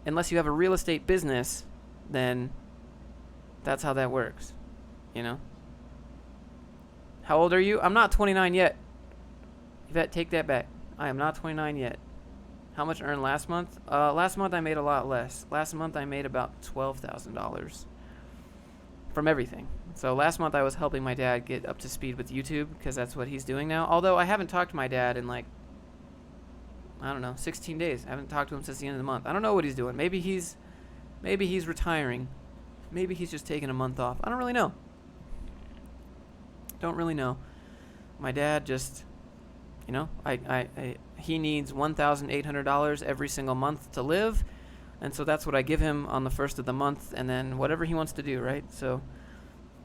unless you have a real estate business, then that's how that works, you know? How old are you? I'm not 29 yet. Yvette, take that back. I am not 29 yet. How much earned last month? Last month I made a lot less. Last month I made about $12,000 from everything. So last month I was helping my dad get up to speed with YouTube, because that's what he's doing now. Although I haven't talked to my dad in like, I don't know, 16 days. I haven't talked to him since the end of the month. I don't know what he's doing. Maybe he's retiring. Maybe he's just taking a month off. I don't really know. Don't really know. My dad just, you know, he needs $1,800 every single month to live, and so that's what I give him on the first of the month, and then whatever he wants to do, right? So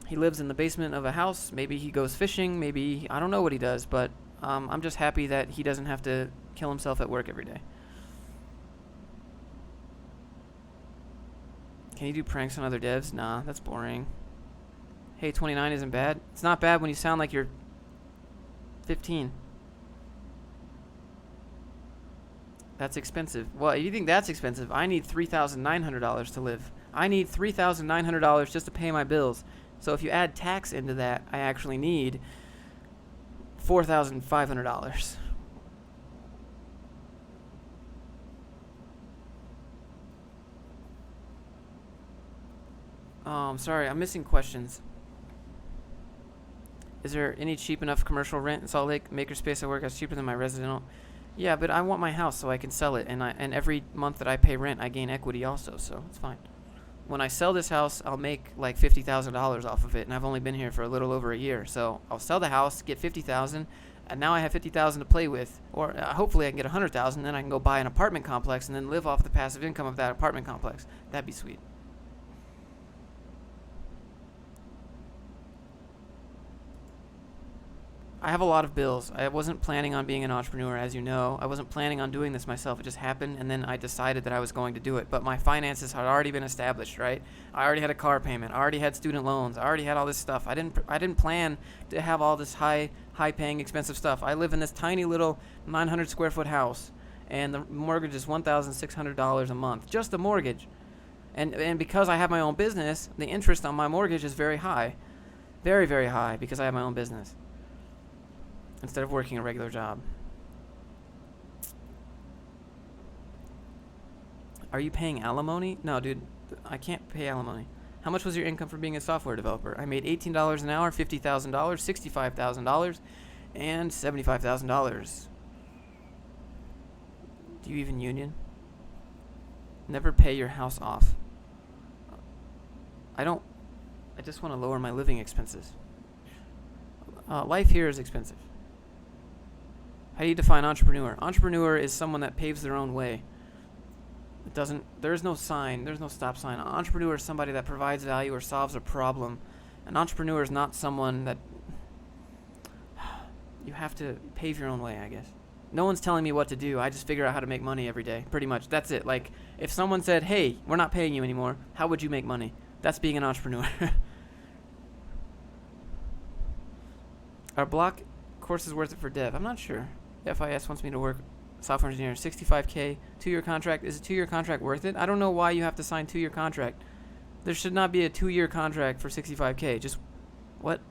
he lives in the basement of a house. Maybe he goes fishing. Maybe, I don't know what he does, but I'm just happy that he doesn't have to kill himself at work every day. Can you do pranks on other devs? Nah, that's boring. Hey, 29 isn't bad. It's not bad when you sound like you're 15. That's expensive. Well, if you think that's expensive, I need $3,900 to live. I need $3,900 just to pay my bills. So if you add tax into that, I actually need $4,500. Oh, I'm sorry, I'm missing questions. Is there any cheap enough commercial rent in Salt Lake? Makerspace I work at is cheaper than my residential. Yeah, but I want my house so I can sell it, and every month that I pay rent, I gain equity also, so it's fine. When I sell this house, I'll make like $50,000 off of it, and I've only been here for a little over a year. So I'll sell the house, get $50,000, and now I have $50,000 to play with, or hopefully I can get $100,000. Then I can go buy an apartment complex and then live off the passive income of that apartment complex. That'd be sweet. I have a lot of bills. I wasn't planning on being an entrepreneur, as you know. I wasn't planning on doing this myself. It just happened, and then I decided that I was going to do it. But my finances had already been established, right? I already had a car payment. I already had student loans. I already had all this stuff. I didn't plan to have all this high-paying, expensive stuff. I live in this tiny little 900-square-foot house, and the mortgage is $1,600 a month. Just the mortgage. And because I have my own business, the interest on my mortgage is very high. Very, very high, because I have my own business instead of working a regular job. Are you paying alimony? No, dude. I can't pay alimony. How much was your income from being a software developer? I made $18 an hour, $50,000, $65,000, and $75,000. Do you even union? Never pay your house off. I just want to lower my living expenses. Life here is expensive. How do you define entrepreneur? Entrepreneur is someone that paves their own way. There's no sign, there's no stop sign. An entrepreneur is somebody that provides value or solves a problem. An entrepreneur is not someone that you have to pave your own way, I guess. No one's telling me what to do. I just figure out how to make money every day, pretty much. That's it. Like, if someone said, hey, we're not paying you anymore, how would you make money? That's being an entrepreneur. Are block courses worth it for dev? I'm not sure. FIS wants me to work software engineer, 65K, 2-year contract. Is a 2-year contract worth it? I don't know why you have to sign 2-year contract. There should not be a 2-year contract for 65K. Just, what?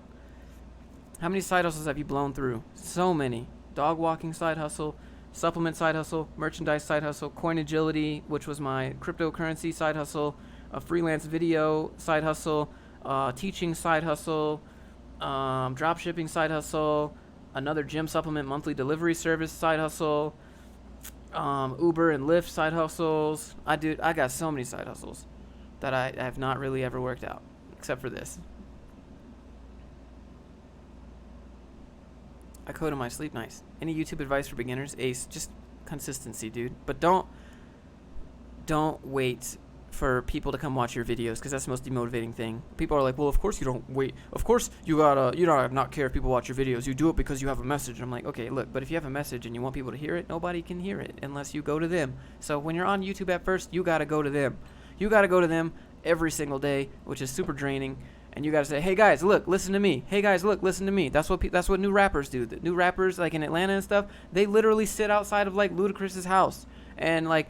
How many side hustles have you blown through? So many. Dog walking side hustle, supplement side hustle, merchandise side hustle, coin agility, which was my cryptocurrency side hustle, a freelance video side hustle, teaching side hustle, drop shipping side hustle, another gym supplement monthly delivery service side hustle, Uber and Lyft side hustles. I got so many side hustles that I have not really ever worked out, except for this. I code in my sleep nice. Any YouTube advice for beginners? Ace, just consistency, dude. But don't wait for people to come watch your videos, because that's the most demotivating thing. People are like, well, of course you don't wait. Of course you don't not care if people watch your videos. You do it because you have a message. I'm like, okay, look, but if you have a message and you want people to hear it, nobody can hear it unless you go to them. So when you're on YouTube at first, you got to go to them. You got to go to them every single day, which is super draining. And you got to say, hey guys, look, listen to me. Hey guys, look, listen to me. That's what new rappers do. The new rappers, like in Atlanta and stuff, they literally sit outside of like Ludacris's house, and like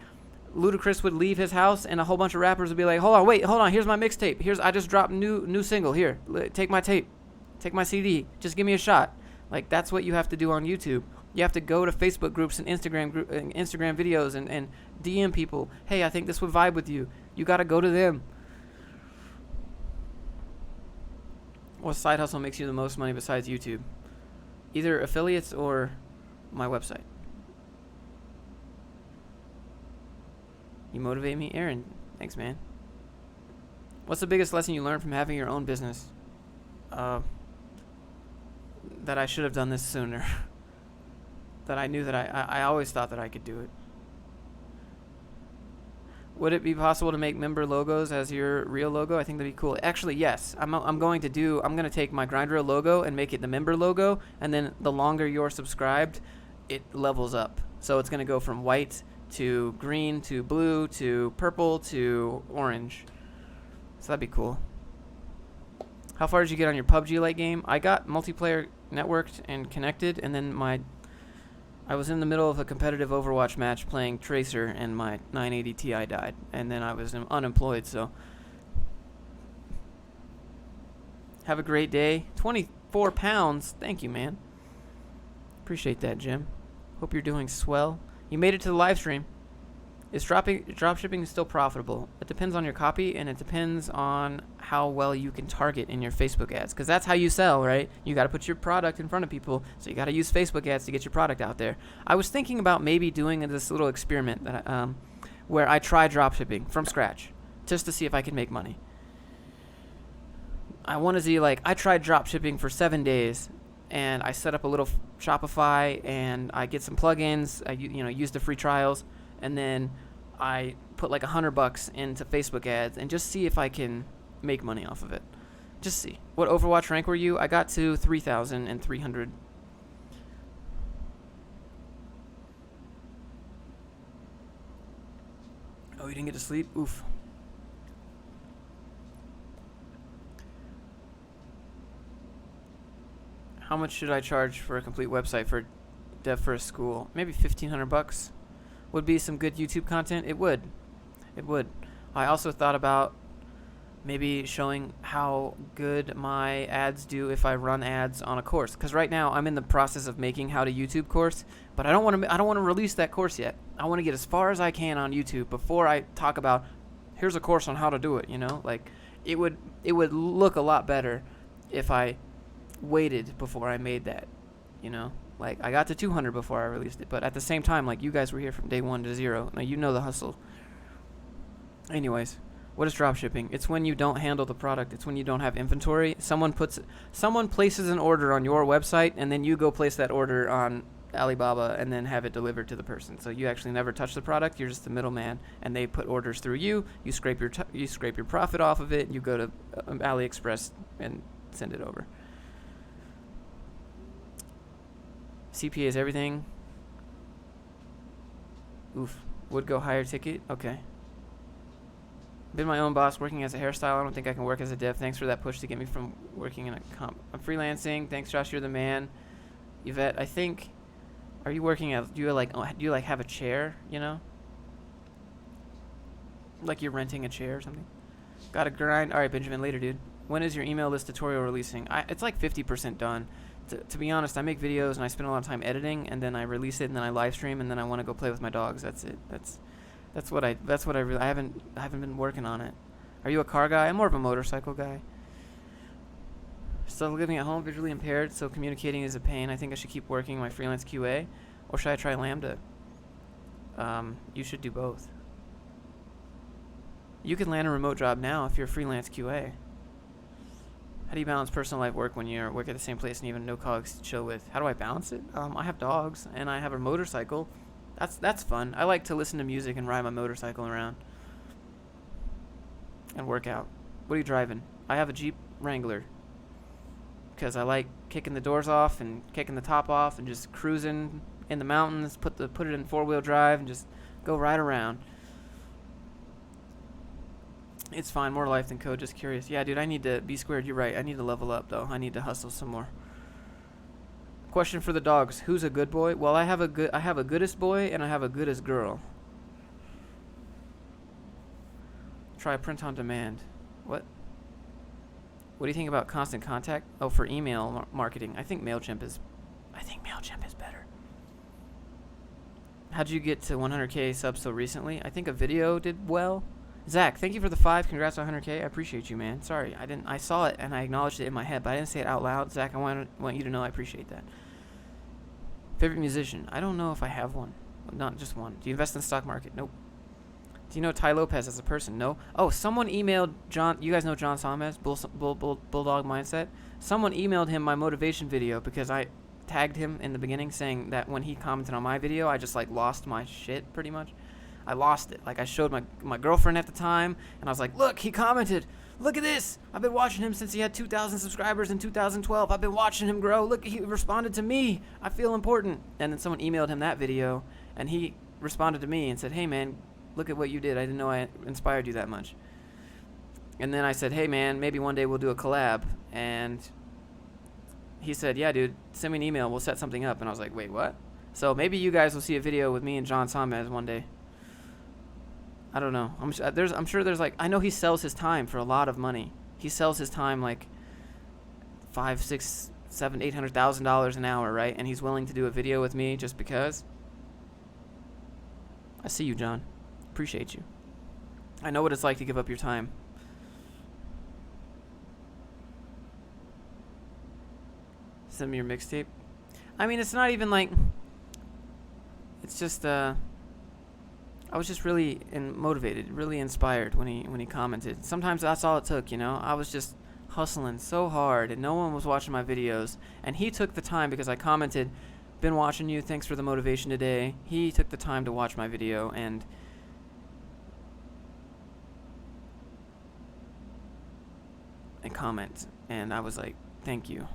Ludacris would leave his house, and a whole bunch of rappers would be like, hold on, here's my mixtape. I just dropped new single. Here, take my tape, take my CD. Just give me a shot. Like, that's what you have to do on YouTube. You have to go to Facebook groups and Instagram videos and DM people. Hey, I think this would vibe with you. You got to go to them. What side hustle makes you the most money besides YouTube? Either affiliates or my website. You motivate me, Aaron. Thanks, man. What's the biggest lesson you learned from having your own business? That I should have done this sooner. That I knew that I always thought that I could do it. Would it be possible to make member logos as your real logo? I think that'd be cool. Actually, yes. I'm going to take my Grindr logo and make it the member logo, and then the longer you're subscribed, it levels up. So it's going to go from white to green to blue to purple to orange. So that'd be cool. How far did you get on your PUBG late game? I got multiplayer networked and connected, and then I was in the middle of a competitive Overwatch match playing Tracer, and my 980 Ti died, and then I was unemployed. So have a great day. 24 pounds. Thank you, man. Appreciate that, Jim. Hope you're doing swell. You made it to the live stream. Is dropshipping still profitable? It depends on your copy, and it depends on how well you can target in your Facebook ads, because that's how you sell, right? You got to put your product in front of people, so you got to use Facebook ads to get your product out there. I was thinking about maybe doing this little experiment that where I try dropshipping from scratch, just to see if I can make money. I want to see, like, I tried dropshipping for 7 days, and I set up a little Shopify, and I get some plugins. I use the free trials. And then I put like $100 into Facebook ads and just see if I can make money off of it. Just see. What Overwatch rank were you? I got to 3,300. Oh, you didn't get to sleep? Oof. How much should I charge for a complete website for dev for a school? Maybe $1,500. Would be some good YouTube content. It would. I also thought about maybe showing how good my ads do if I run ads on a course, because right now I'm in the process of making how to YouTube course, but I don't want to release that course yet. I want to get as far as I can on YouTube before I talk about, here's a course on how to do it, you know? Like, it would look a lot better if I waited before I made that, you know? Like, I got to 200 before I released it, but at the same time, like, you guys were here from day 1 to 0. Now, you know the hustle. Anyways, what is dropshipping? It's when you don't handle the product. It's when you don't have inventory. Someone places an order on your website, and then you go place that order on Alibaba and then have it delivered to the person. So you actually never touch the product. You're just the middleman, and they put orders through you. You scrape your profit off of it. You go to AliExpress and send it over. CPA is everything. Oof. Would go higher ticket. Okay. Been my own boss working as a hairstyle. I don't think I can work as a dev. Thanks for that push to get me from working in a comp. I'm freelancing. Thanks, Josh. You're the man. Yvette, I think. Are you working at? Do you like have a chair? You know. Like you're renting a chair or something. Got to grind. All right, Benjamin. Later, dude. When is your email list tutorial releasing? It's like 50% done. To be honest, I make videos and I spend a lot of time editing, and then I release it, and then I live stream, and then I want to go play with my dogs. That's it. That's what I really. I haven't been working on it. Are you a car guy? I'm more of a motorcycle guy. Still living at home, visually impaired, so communicating is a pain. I think I should keep working my freelance QA, or should I try Lambda? You should do both. You can land a remote job now if you're a freelance QA. How do you balance personal life work when you work at the same place and even no colleagues to chill with? How do I balance it? I have dogs and I have a motorcycle. That's fun. I like to listen to music and ride my motorcycle around and work out. What are you driving? I have a Jeep Wrangler because I like kicking the doors off and kicking the top off and just cruising in the mountains. Put it in 4-wheel drive and just go right around. It's fine. More life than code. Just curious. Yeah, dude, I need to be squared. You're right. I need to level up, though. I need to hustle some more. Question for the dogs. Who's a good boy? Well, I have a goodest boy and I have a goodest girl. Try print on demand. What? What do you think about constant contact? Oh, for email marketing. I think MailChimp is better. How'd you get to 100K subs so recently? I think a video did well. Zach, thank you for the 5. Congrats on 100K. I appreciate you, man. Sorry, I saw it and I acknowledged it in my head, but I didn't say it out loud. Zach, I want you to know I appreciate that. Favorite musician? I don't know if I have one. Not just one. Do you invest in the stock market? Nope. Do you know Ty Lopez as a person? No. Oh, someone emailed John. You guys know John Samez, Bulldog Mindset. Someone emailed him my motivation video because I tagged him in the beginning saying that when he commented on my video, I just like lost my shit pretty much. I lost it. Like, I showed my girlfriend at the time, and I was like, look, he commented. Look at this. I've been watching him since he had 2,000 subscribers in 2012. I've been watching him grow. Look, he responded to me. I feel important. And then someone emailed him that video, and he responded to me and said, hey, man, look at what you did. I didn't know I inspired you that much. And then I said, hey, man, maybe one day we'll do a collab. And he said, yeah, dude, send me an email. We'll set something up. And I was like, wait, what? So maybe you guys will see a video with me and John Samez one day. I don't know. I'm sure there's like, I know he sells his time for a lot of money. He sells his time like $500,000, $600,000, $700,000, $800,000 an hour, right? And he's willing to do a video with me just because. I see you, John. Appreciate you. I know what it's like to give up your time. Send me your mixtape. I mean, it's not even like. It's just I was just really motivated, really inspired when he commented. Sometimes that's all it took, you know. I was just hustling so hard, and no one was watching my videos. And he took the time because I commented, "Been watching you. Thanks for the motivation today." He took the time to watch my video and comment, and I was like, "Thank you."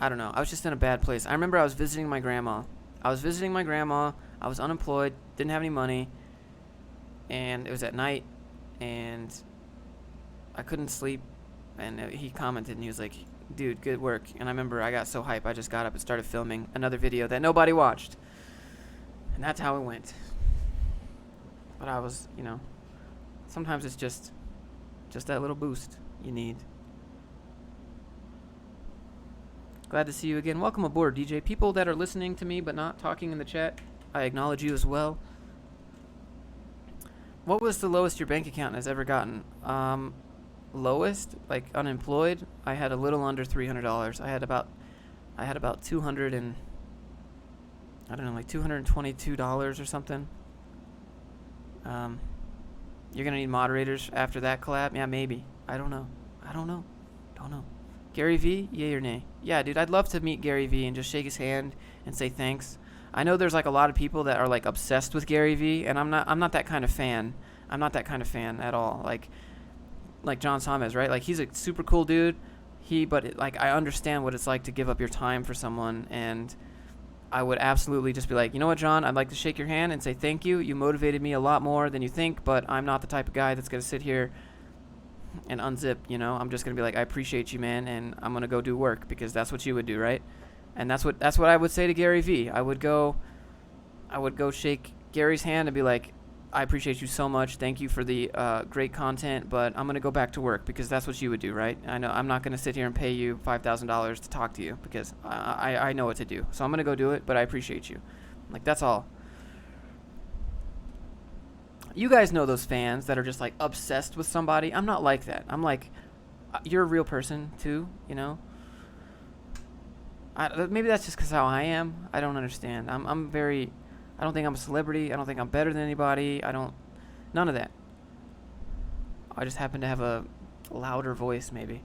I don't know. I was just in a bad place. I remember I was visiting my grandma. I was unemployed, didn't have any money, and it was at night, and I couldn't sleep, and he commented, and he was like, dude, good work. And I remember I got so hyped, I just got up and started filming another video that nobody watched, and that's how it went. But I was, you know, sometimes it's just that little boost you need. Glad to see you again. Welcome aboard, DJ. People that are listening to me but not talking in the chat, I acknowledge you as well. What was the lowest your bank account has ever gotten? Lowest, like unemployed, I had a little under $300. I had about 200 and I don't know, like $222 or something. You're gonna need moderators after that collab? Yeah, maybe. I don't know. Don't know. Gary V, yay or nay? Yeah, dude, I'd love to meet Gary V and just shake his hand and say thanks. I know there's like a lot of people that are like obsessed with Gary V, and I'm not that kind of fan. I'm not that kind of fan at all. Like John Summers, right? Like, he's a super cool dude. Like, I understand what it's like to give up your time for someone, and I would absolutely just be like, you know what, John, I'd like to shake your hand and say thank you. You motivated me a lot more than you think, but I'm not the type of guy that's going to sit here and unzip, you know? I'm just going to be like, I appreciate you, man, and I'm going to go do work, because that's what you would do, right? And that's what I would say to Gary V. I would go shake Gary's hand and be like, I appreciate you so much. Thank you for the great content, but I'm going to go back to work, because that's what you would do, right? I know I'm not going to sit here and pay you $5,000 to talk to you, because I know what to do. So I'm going to go do it, but I appreciate you. Like, that's all. You guys know those fans that are just like obsessed with somebody. I'm not like that. I'm like, you're a real person too, you know? Maybe that's just because how I am. I don't understand. I don't think I'm a celebrity. I don't think I'm better than anybody. None of that. I just happen to have a louder voice, maybe.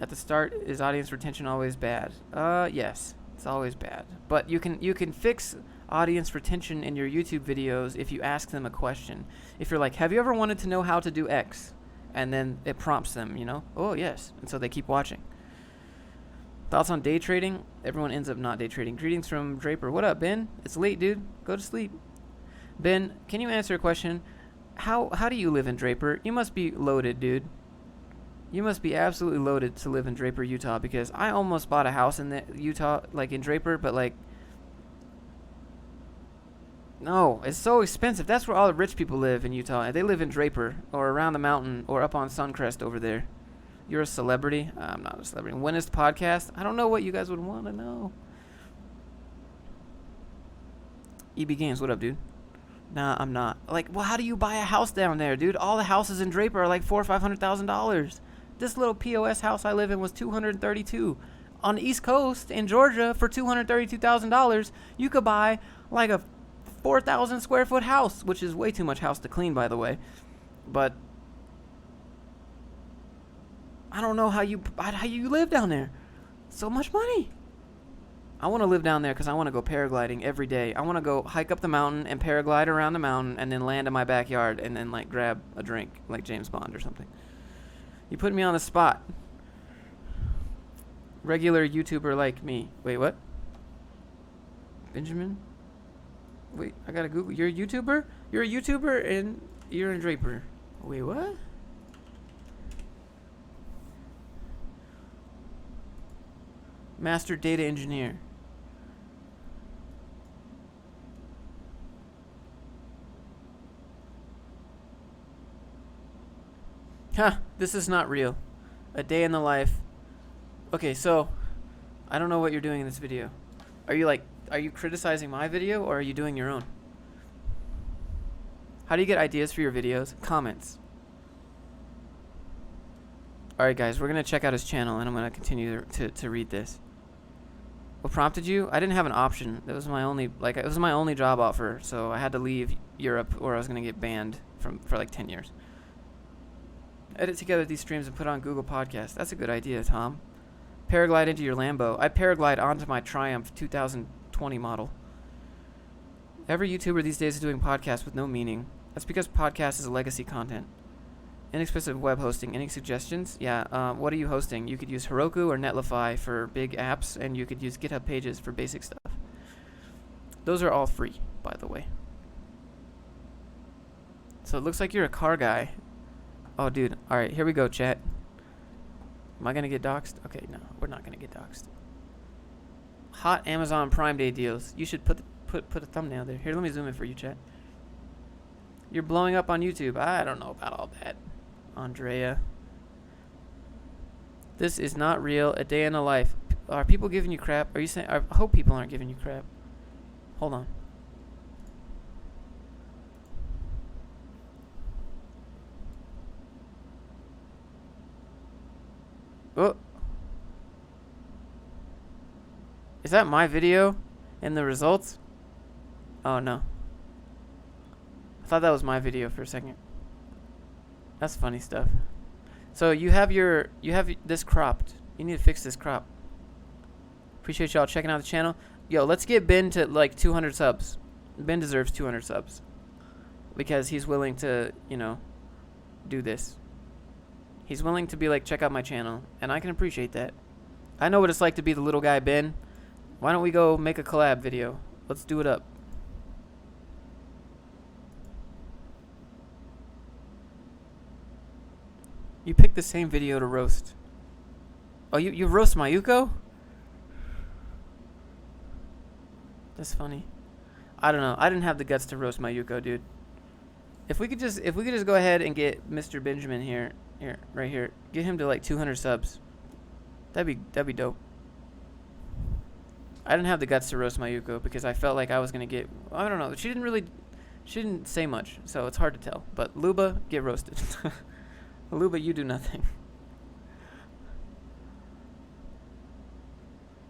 At the start, is audience retention always bad? Yes, it's always bad. But you can fix audience retention in your YouTube videos if you ask them a question. If you're like, have you ever wanted to know how to do X? And then it prompts them, you know? Oh, yes. And so they keep watching. Thoughts on day trading? Everyone ends up not day trading. Greetings from Draper. What up, Ben? It's late, dude. Go to sleep. Ben, can you answer a question? How do you live in Draper? You must be loaded, dude. You must be absolutely loaded to live in Draper, Utah, because I almost bought a house in Utah, like in Draper, but like, no, it's so expensive. That's where all the rich people live in Utah, and they live in Draper or around the mountain or up on Suncrest over there. You're a celebrity? I'm not a celebrity. When is the podcast? I don't know what you guys would want to know. EB Games, what up, dude? Nah, I'm not. Like, well, how do you buy a house down there, dude? All the houses in Draper are like $400,000 or $500,000. This little POS house I live in was $232,000. On the East Coast in Georgia, for $232,000, you could buy like a 4,000 square foot house, which is way too much house to clean, by the way. But I don't know how you live down there. So much money. I want to live down there because I want to go paragliding every day. I want to go hike up the mountain and paraglide around the mountain and then land in my backyard and then like grab a drink like James Bond or something. You put me on the spot. Regular YouTuber like me. Wait, what? Benjamin? Wait, I gotta Google. You're a YouTuber? You're a YouTuber and you're in Draper. Wait, what? Master Data Engineer. Huh, this is not real. A day in the life. Okay, so I don't know what you're doing in this video. Are you criticizing my video or are you doing your own? How do you get ideas for your videos? Comments. Alright guys, we're going to check out his channel and I'm going to continue to read this. What prompted you? I didn't have an option. It was my only job offer, so I had to leave Europe or I was going to get banned for like 10 years. Edit together these streams and put on Google Podcasts. That's a good idea, Tom. Paraglide into your Lambo. I paraglide onto my Triumph 2020 model. Every YouTuber these days is doing podcasts with no meaning. That's because podcast is legacy content. Inexpensive web hosting. Any suggestions? Yeah. What are you hosting? You could use Heroku or Netlify for big apps, and you could use GitHub Pages for basic stuff. Those are all free, by the way. So it looks like you're a car guy. Oh, dude. All right, here we go, chat. Am I going to get doxxed? Okay, no, we're not going to get doxxed. Hot Amazon Prime Day deals. You should put a thumbnail there. Here, let me zoom in for you, chat. You're blowing up on YouTube. I don't know about all that, Andrea. This is not real. A day in the life. Are people giving you crap? Are you saying? I hope people aren't giving you crap. Hold on. Oh, is that my video in the results? Oh no. I thought that was my video for a second. That's funny stuff. So you have this cropped. You need to fix this crop. Appreciate y'all checking out the channel. Yo, let's get Ben to like 200 subs. Ben deserves 200 subs because he's willing to, do this. He's willing to be like, check out my channel, and I can appreciate that. I know what it's like to be the little guy, Ben. Why don't we go make a collab video? Let's do it up. You picked the same video to roast. Oh, you roast Mayuko? That's funny. I don't know. I didn't have the guts to roast Mayuko, dude. If we could just go ahead and get Mr. Benjamin right here. Get him to like 200 subs. That'd be dope. I didn't have the guts to roast Mayuko because I felt like I was gonna get. I don't know. She didn't say much, so it's hard to tell. But Luba, get roasted. Luba, you do nothing.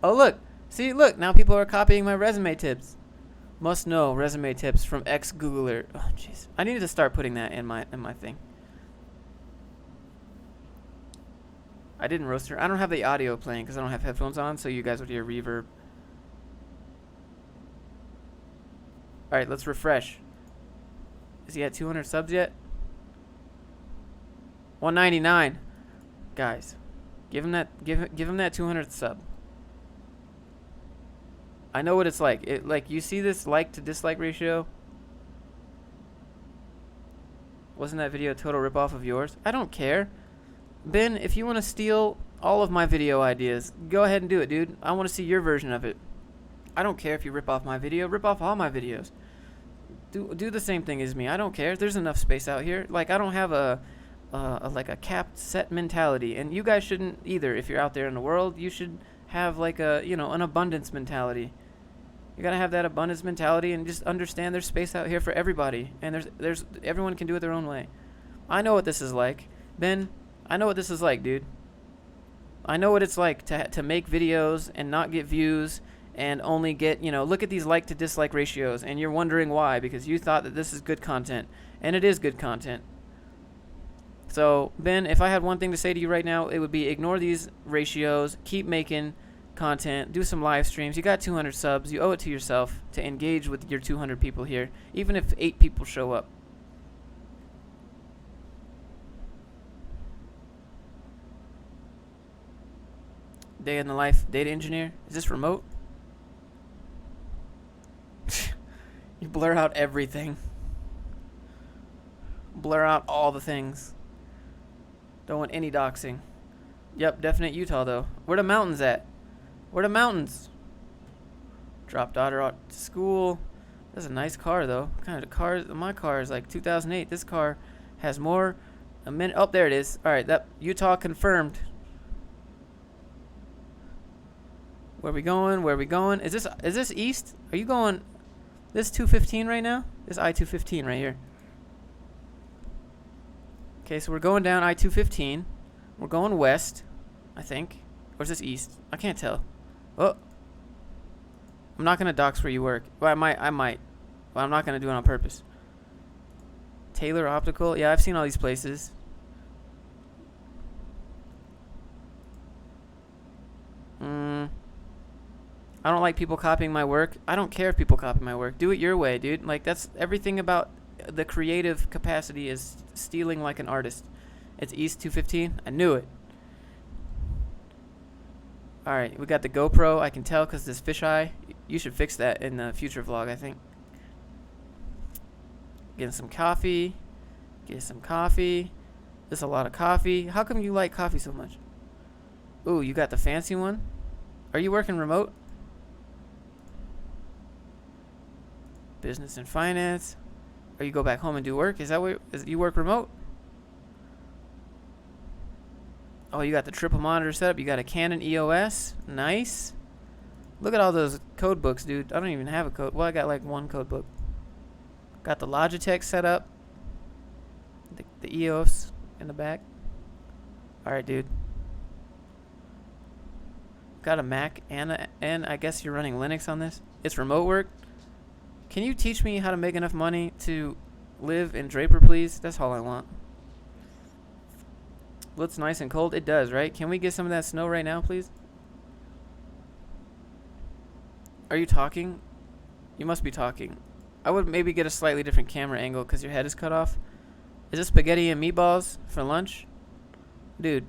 Oh look, see, look. Now people are copying my resume tips. Must know resume tips from ex-Googler. Oh jeez, I needed to start putting that in my thing. I didn't roast her. I don't have the audio playing because I don't have headphones on, so you guys would hear reverb. All right, let's refresh. Is he at 200 subs yet? 199. Guys, give him that 200th sub. I know what it's like. You see this like to dislike ratio? Wasn't that video a total ripoff of yours? I don't care. Ben, if you want to steal all of my video ideas, go ahead and do it, dude. I want to see your version of it. I don't care if you rip off my video. Rip off all my videos. Do the same thing as me. I don't care. There's enough space out here. Like, I don't have a capped set mentality, and you guys shouldn't either. If you're out there in the world, you should have like an abundance mentality. You gotta have that abundance mentality and just understand there's space out here for everybody, and there's everyone can do it their own way. I know what this is like, Ben. I know what this is like, dude. I know what it's like to make videos and not get views and only get, look at these like to dislike ratios, and you're wondering why, because you thought that this is good content, and it is good content. So, Ben, if I had one thing to say to you right now, it would be ignore these ratios, keep making content, do some live streams. You got 200 subs. You owe it to yourself to engage with your 200 people here, even if 8 people show up. Day in the life, data engineer. Is this remote? You blur out everything. Blur out all the things. Don't want any doxing. Yep, definite Utah though. Where the mountains at? Where the mountains? Drop daughter out to school. That's a nice car though. What kind of car? My car is like 2008. This car has more. Oh, there it is. All right, that Utah confirmed. Where we going? Where we going? Is this east? Are you going? This 215 right now? This I-215 right here. Okay, so we're going down I-215. We're going west, I think. Or is this east? I can't tell. Oh. I'm not going to dox where you work. Well, I might. But I'm not going to do it on purpose. Taylor Optical. Yeah, I've seen all these places. I don't like people copying my work. I don't care if people copy my work. Do it your way, dude. Like, that's everything about the creative capacity is stealing like an artist. It's East 215. I knew it. All right, we got the GoPro. I can tell because this fisheye. You should fix that in the future vlog, I think. Getting some coffee. Get some coffee. There's a lot of coffee. How come you like coffee so much? Ooh, you got the fancy one? Are you working remote? Business and finance. Or you go back home and do work? Is that what you work remote? Oh, you got the triple monitor setup. You got a Canon EOS. Nice. Look at all those code books, dude. I don't even have a code. Well, I got like one code book. Got the Logitech set up. The EOS in the back. All right, dude. got a Mac and I guess you're running Linux on this. It's remote work. Can you teach me how to make enough money to live in Draper, please? That's all I want. Looks nice and cold. It does, right? Can we get some of that snow right now, please? Are you talking? You must be talking. I would maybe get a slightly different camera angle because your head is cut off. Is this spaghetti and meatballs for lunch? Dude,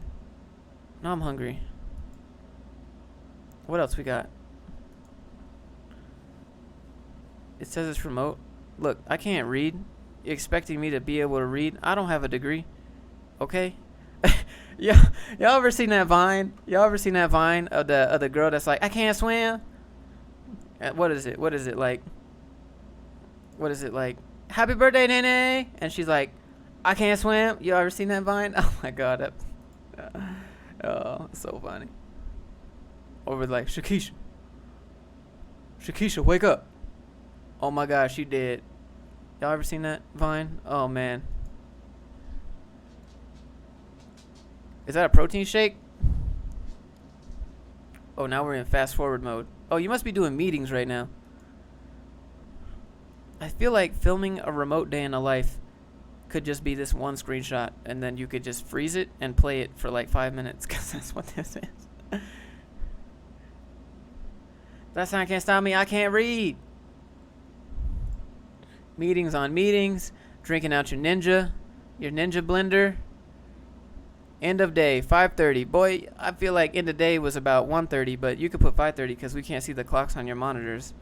now I'm hungry. What else we got? It says it's remote. Look, I can't read. You're expecting me to be able to read? I don't have a degree. Okay? Yeah, y'all ever seen that Vine? Y'all ever seen that Vine of the girl that's like, I can't swim? What is it? What is it like? What is it like? Happy birthday, Nene! And she's like, I can't swim. You ever seen that Vine? Oh my god, oh, so funny. Over like, Shakisha, wake up. Oh my gosh, she did. Y'all ever seen that Vine? Oh man. Is that a protein shake? Oh, now we're in fast forward mode. Oh, you must be doing meetings right now. I feel like filming a remote day in a life could just be this one screenshot, and then you could just freeze it and play it for like 5 minutes, because that's what this is. That sign can't stop me. I can't read. Meetings on meetings. Drinking out your ninja blender. End of day, 5:30. Boy, I feel like end of day was about 1:30, but you could put 5:30 because we can't see the clocks on your monitors.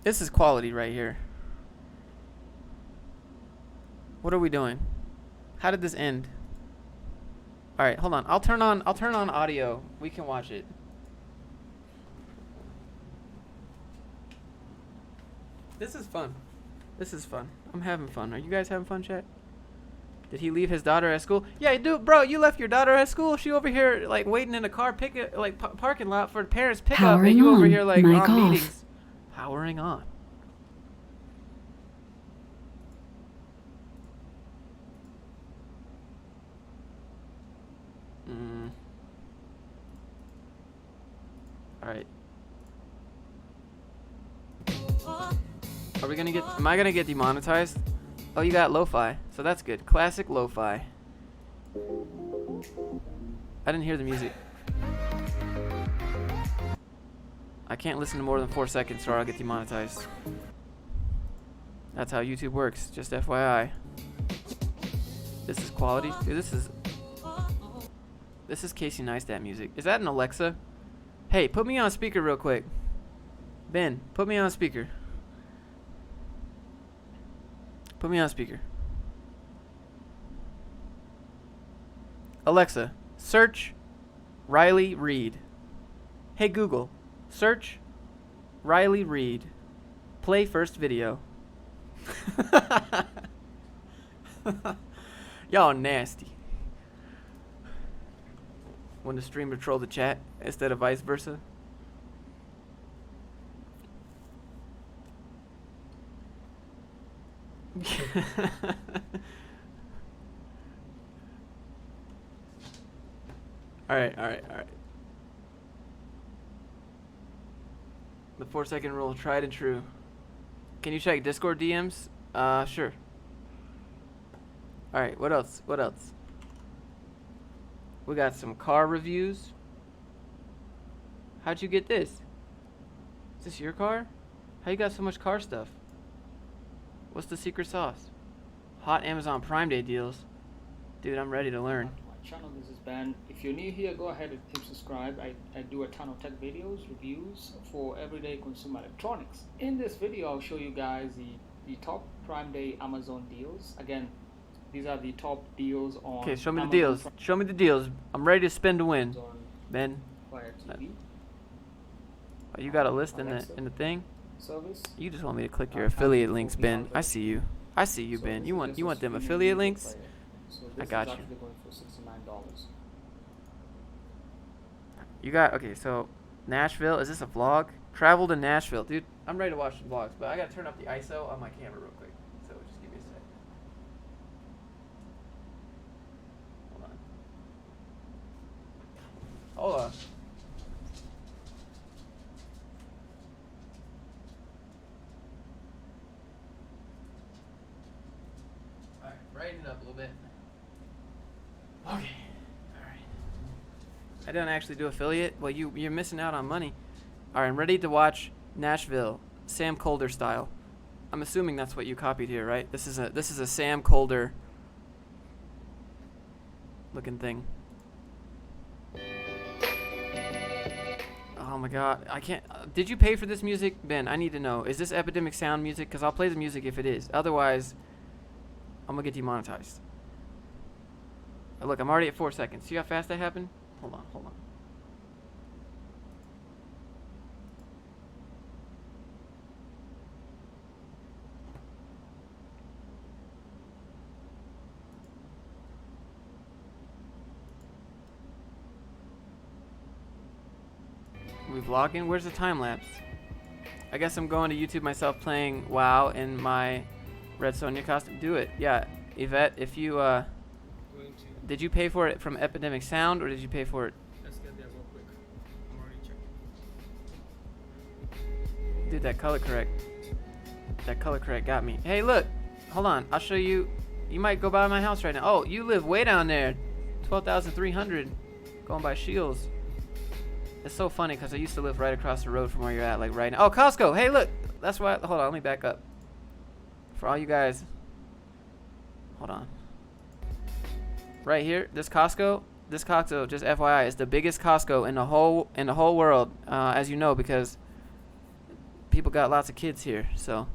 This is quality right here. What are we doing? How did this end? All right, hold on. I'll turn on audio. We can watch it. This is fun. This is fun. I'm having fun. Are you guys having fun, chat? Did he leave his daughter at school? Yeah, dude, bro, you left your daughter at school. She over here like waiting in a car parking lot for parents pickup, and you over here like on meetings. Powering on. All right. Are we gonna get? Am I gonna get demonetized? Oh, you got lo-fi, so that's good. Classic lo-fi. I didn't hear the music. I can't listen to more than 4 seconds, or I'll get demonetized. That's how YouTube works. Just FYI. This is quality. Dude, this is Casey Neistat music. Is that an Alexa? Hey, put me on speaker real quick. Ben, put me on speaker. Put me on speaker. Alexa, search Riley Reid. Hey Google, search Riley Reid. Play first video. Y'all nasty. When the streamer troll the chat instead of vice versa. All right. The 4-second rule, tried and true. Can you check Discord DMs? Sure. All right, what else? We got some car reviews. How'd you get this? Is this your car? How you got so much car stuff? What's the secret sauce? Hot Amazon Prime Day deals. Dude, I'm ready to learn. My channel, this is Ben. If you're new here, go ahead and hit subscribe. I do a ton of tech videos, reviews for everyday consumer electronics. In this video, I'll show you guys the top Prime Day Amazon deals. Again, these are the top deals on. Okay, show me the deals. Show me the deals. I'm ready to spin to win. Ben. Fire TV. Oh, you got a list in the thing? Service. You just want me to click your affiliate links, Ben. I see you. Ben. You want them affiliate links? I got you. Going for $69. You got, okay, so Nashville, is this a vlog? Travel to Nashville. Dude, I'm ready to watch some vlogs, but I gotta turn up the ISO on my camera real quick. So just give me a sec. Hold on. Alright, brighten it up a little bit. Okay. Alright. I didn't actually do affiliate. Well, you're missing out on money. Alright, I'm ready to watch Nashville, Sam Colder style. I'm assuming that's what you copied here, right? This is a Sam Colder looking thing. Oh my god, I can't. Did you pay for this music? Ben, I need to know. Is this Epidemic Sound music? Because I'll play the music if it is. Otherwise, I'm going to get demonetized. Look, I'm already at 4 seconds. See how fast that happened? Hold on. We vlogging? Where's the time lapse? I guess I'm going to YouTube myself playing WoW in my Red Sonja costume. Do it. Yeah, Yvette, if you did you pay for it from Epidemic Sound or did you pay for it? Let's get there real quick. I'm already checking. Dude, that color correct got me. Hey, look. Hold on. I'll show you. You might go by my house right now. Oh, you live way down there. 12,300. Going by Shields. It's so funny because I used to live right across the road from where you're at, like right now. Oh, Costco. Hey, look. That's why. Hold on. Let me back up. For all you guys. Hold on. Right here, this Costco, just FYI, is the biggest Costco in the whole world, as you know, because people got lots of kids here. So,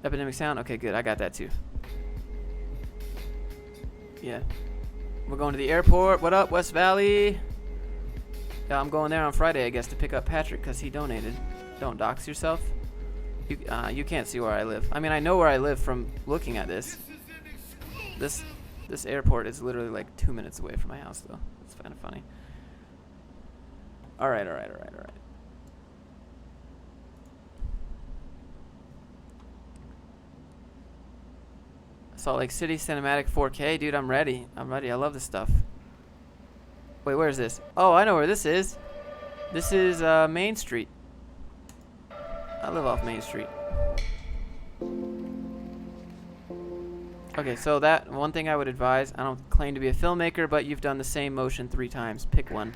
Epidemic Sound. Okay, good. I got that too. Yeah. We're going to the airport. What up, West Valley? Yeah, I'm going there on Friday, I guess, to pick up Patrick because he donated. Don't dox yourself. You can't see where I live. I mean, I know where I live from looking at this. This airport is literally like 2 minutes away from my house, though. It's kind of funny. All right. Salt Lake City Cinematic 4K. Dude, I'm ready. I love this stuff. Wait, where is this? Oh, I know where this is. This is Main Street. I live off Main Street. Okay, so that one thing I would advise, I don't claim to be a filmmaker, but you've done the same motion 3 times. Pick one.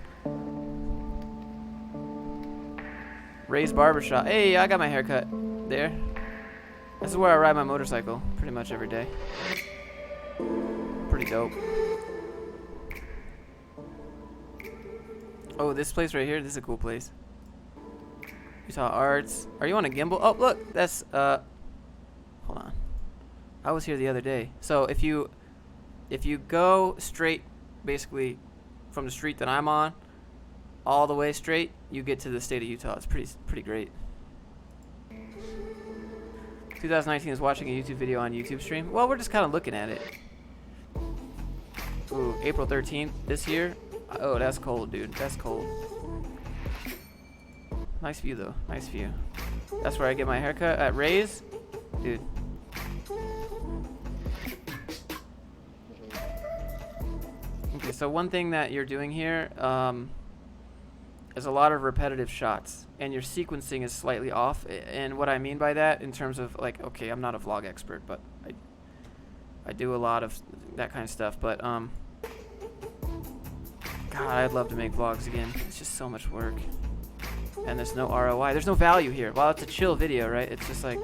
Ray's Barbershop. Hey, I got my haircut there. This is where I ride my motorcycle pretty much every day. Pretty dope. Oh, this place right here, this is a cool place. Utah Arts. Are you on a gimbal? Oh, look, that's, hold on. I was here the other day. So if you go straight, basically, from the street that I'm on, all the way straight, you get to the state of Utah. It's pretty great. 2019 is watching a YouTube video on YouTube stream. Well, we're just kind of looking at it. Ooh, April 13th this year. Oh, that's cold, dude. That's cold. Nice view, though. Nice view. That's where I get my haircut at Ray's. Dude. Okay, so one thing that you're doing here is a lot of repetitive shots, and your sequencing is slightly off. And what I mean by that, in terms of, like, okay, I'm not a vlog expert, but I do a lot of that kind of stuff. But God, I'd love to make vlogs again. It's just so much work. And there's no ROI. There's no value here. Well, it's a chill video, right? It's just like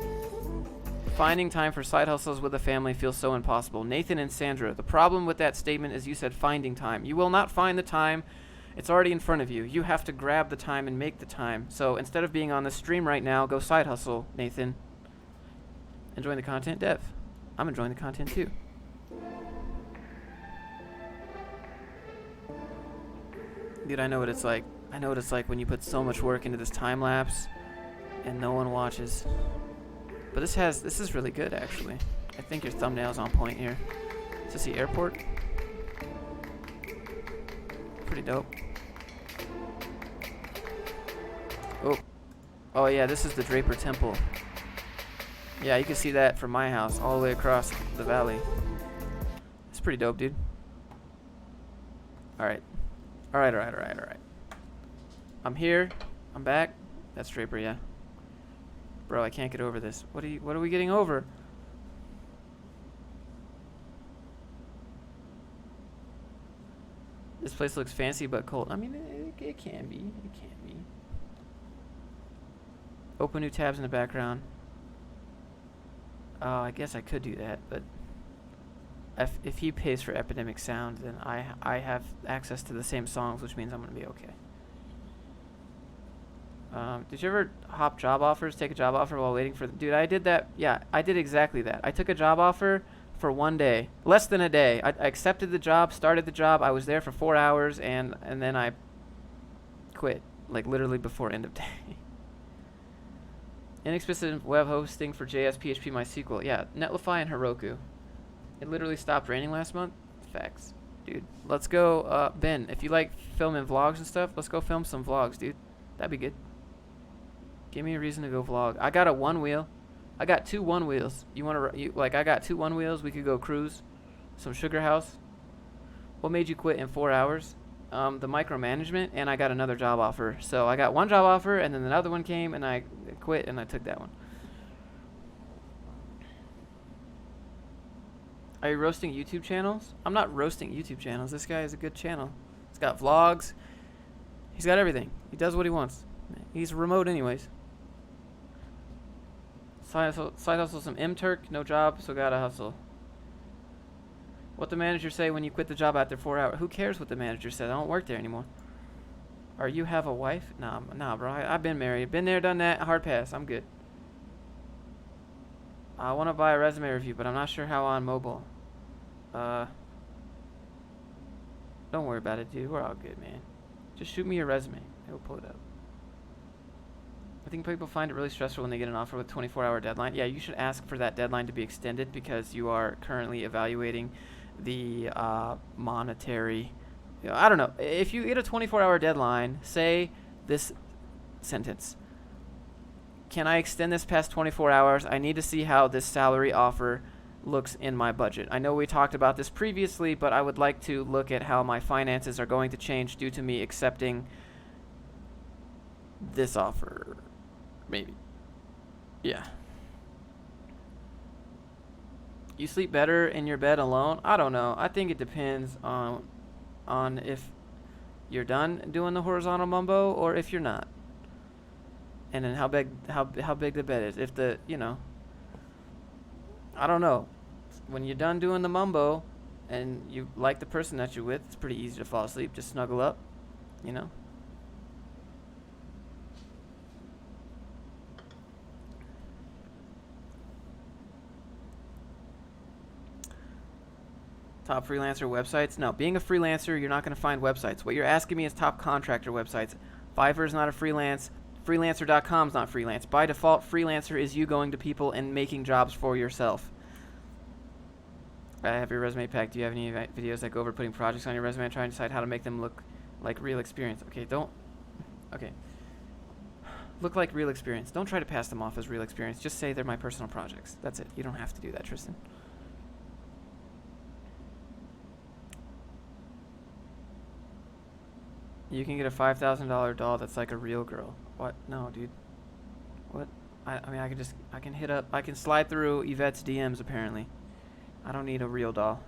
finding time for side hustles with a family feels so impossible. Nathan and Sandra, the problem with that statement is you said finding time. You will not find the time. It's already in front of you. You have to grab the time and make the time. So instead of being on the stream right now, go side hustle, Nathan. Enjoying the content, Dev. I'm enjoying the content too. Dude, I know what it's like. I know what it's like when you put so much work into this time lapse and no one watches. But this is really good, actually. I think your thumbnail's on point here. Is this the airport? Pretty dope. Oh. Oh yeah, this is the Draper Temple. Yeah, you can see that from my house all the way across the valley. It's pretty dope, dude. Alright. Alright. I'm here. I'm back. That's Draper, yeah. Bro, I can't get over this. What are we getting over? This place looks fancy but cold. I mean, it can be. It can be. Open new tabs in the background. Oh, I guess I could do that, but if he pays for Epidemic Sound, then I have access to the same songs, which means I'm gonna be okay. Did you ever hop job offers? Take a job offer while waiting for dude, I did that. Yeah, I did exactly that. I took a job offer for 1 day, less than a day. I accepted the job, started the job. I was there for 4 hours, and then I quit, like literally before end of day. Inexpensive web hosting for JS, PHP, MySQL. Yeah, Netlify and Heroku. It literally stopped raining last month. Facts, dude. Let's go, Ben. If you like filming vlogs and stuff, let's go film some vlogs, dude. That'd be good. Give me a reason to go vlog. I got a one wheel. I got 2 one wheels. You want to like? I got 2 one wheels. We could go cruise, some Sugar House. What made you quit in 4 hours? The micromanagement, and I got another job offer. So I got one job offer, and then another one came, and I quit, and I took that one. Are you roasting YouTube channels? I'm not roasting YouTube channels. This guy is a good channel. He's got vlogs. He's got everything. He does what he wants. He's remote anyways. Side hustle some M-Turk, no job, so gotta hustle. What the manager say when you quit the job after 4 hours? Who cares what the manager said? I don't work there anymore. Are you have a wife? Nah, bro. I've been married. Been there, done that. Hard pass. I'm good. I want to buy a resume review, but I'm not sure how on mobile. Don't worry about it, dude. We're all good, man. Just shoot me your resume. We'll pull it up. I think people find it really stressful when they get an offer with 24-hour deadline. Yeah, you should ask for that deadline to be extended because you are currently evaluating the monetary. You know, I don't know. If you get a 24-hour deadline, say this sentence. Can I extend this past 24 hours? I need to see how this salary offer looks in my budget. I know we talked about this previously, but I would like to look at how my finances are going to change due to me accepting this offer. Maybe. Yeah. You sleep better in your bed alone? I don't know. I think it depends on if you're done doing the horizontal mumbo or if you're not. And then how big the bed is. If the, you know, I don't know. When you're done doing the mumbo and you like the person that you're with, it's pretty easy to fall asleep. Just snuggle up, you know. Top freelancer websites? No, being a freelancer, you're not going to find websites. What you're asking me is top contractor websites. Fiverr is not a freelance. Freelancer.com is not freelance. By default, freelancer is you going to people and making jobs for yourself. I have your resume pack. Do you have any videos that go over putting projects on your resume and trying to decide how to make them look like real experience? Okay. Look like real experience. Don't try to pass them off as real experience. Just say they're my personal projects. That's it. You don't have to do that, Tristan. You can get a $5,000 doll that's like a real girl. What? No, dude. What? I mean, I can slide through Yvette's DMs apparently. I don't need a real doll.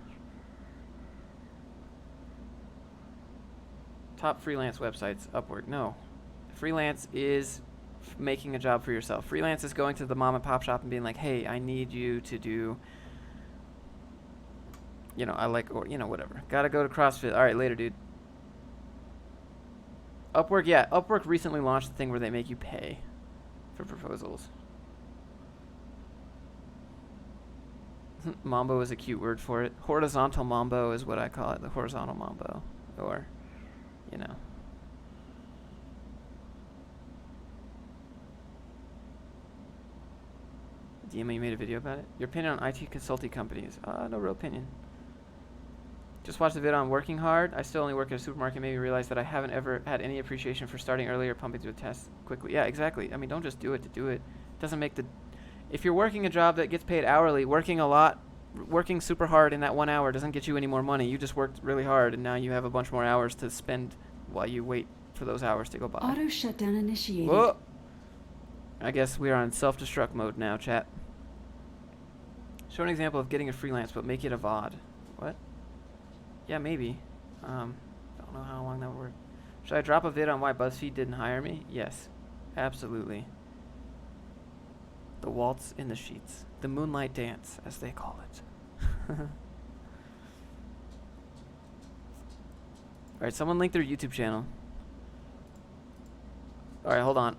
Top freelance websites, Upwork. No. Freelance is making a job for yourself. Freelance is going to the mom and pop shop and being like, hey, I need you to do, you know, whatever. Gotta go to CrossFit. All right, later, dude. Upwork, yeah. Upwork recently launched the thing where they make you pay for proposals. Mambo is a cute word for it. Horizontal mambo is what I call it. The horizontal mambo. Or, you know. DMA, you made a video about it? Your opinion on IT consulting companies? No real opinion. Just watched the video on working hard. I still only work at a supermarket. Made me realize that I haven't ever had any appreciation for starting early or pumping through a test quickly. Yeah, exactly. I mean, don't just do it to do it. Doesn't make the... If you're working a job that gets paid hourly, working a lot, working super hard in that 1 hour doesn't get you any more money. You just worked really hard, and now you have a bunch more hours to spend while you wait for those hours to go by. Auto shutdown initiated. Whoa! I guess we are on self-destruct mode now, chat. Show an example of getting a freelance, but make it a VOD. What? Yeah, maybe. Don't know how long that would work. Should I drop a vid on why BuzzFeed didn't hire me? Yes, absolutely. The waltz in the sheets. The moonlight dance, as they call it. Alright, someone link their YouTube channel. Alright, hold on.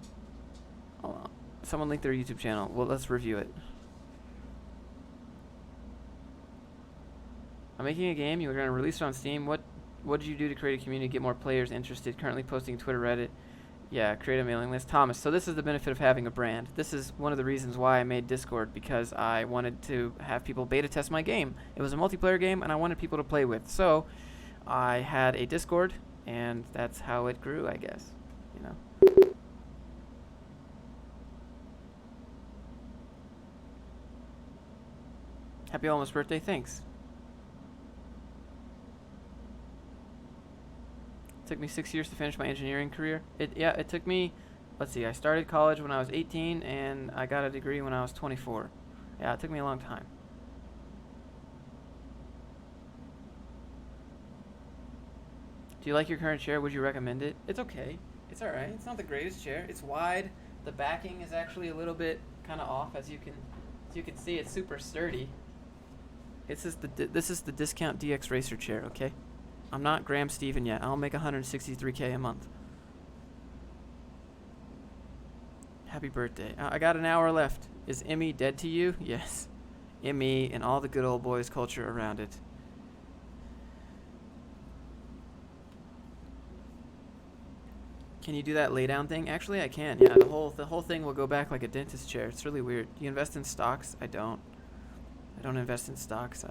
Hold on. Someone link their YouTube channel. Well, let's review it. I'm making a game. You were going to release it on Steam. What did you do to create a community, get more players interested? Currently posting Twitter, Reddit. Yeah, create a mailing list. Thomas, so this is the benefit of having a brand. This is one of the reasons why I made Discord, because I wanted to have people beta test my game. It was a multiplayer game, and I wanted people to play with. So I had a Discord, and that's how it grew, I guess. You know. Happy almost birthday. Thanks. Took me 6 years to finish my engineering career. It took me, let's see, I started college when I was 18 and I got a degree when I was 24. Yeah, it took me a long time. Do you like your current chair? Would you recommend it? It's okay. It's alright. It's not the greatest chair. It's wide. The backing is actually a little bit kind of off, as you can see. It's super sturdy. This is the discount DX Racer chair, okay? I'm not Graham Stephen yet. I'll make $163K a month. Happy birthday. I got an hour left. Is Emmy dead to you? Yes. Emmy and all the good old boys culture around it. Can you do that lay down thing? Actually, I can. Yeah, the whole thing will go back like a dentist chair. It's really weird. Do you invest in stocks? I don't. I don't invest in stocks.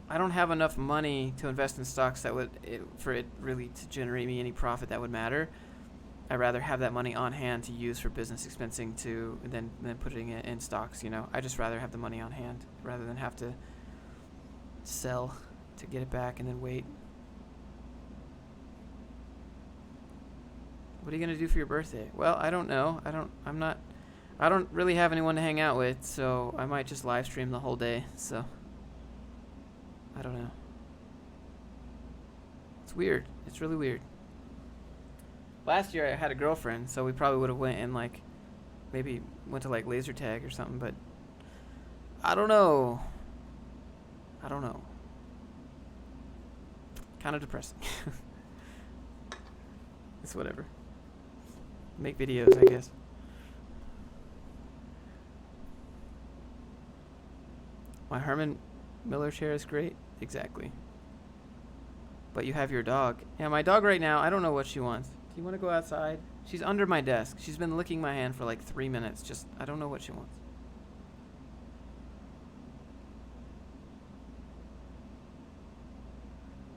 I don't have enough money to invest in stocks that would for it really to generate me any profit that would matter. I'd rather have that money on hand to use for business expensing than putting it in stocks, you know. I just rather have the money on hand rather than have to sell to get it back and then wait. What are you gonna do for your birthday? Well, I don't know. I don't really have anyone to hang out with, so I might just live stream the whole day, so I don't know. It's weird. It's really weird. Last year I had a girlfriend, so we probably would have went and maybe went to laser tag or something, but I don't know. Kind of depressing. It's whatever. Make videos, I guess. My Herman Miller chair is great. Exactly. But you have your dog. Yeah, my dog right now, I don't know what she wants. Do you want to go outside? She's under my desk. She's been licking my hand for 3 minutes. I don't know what she wants.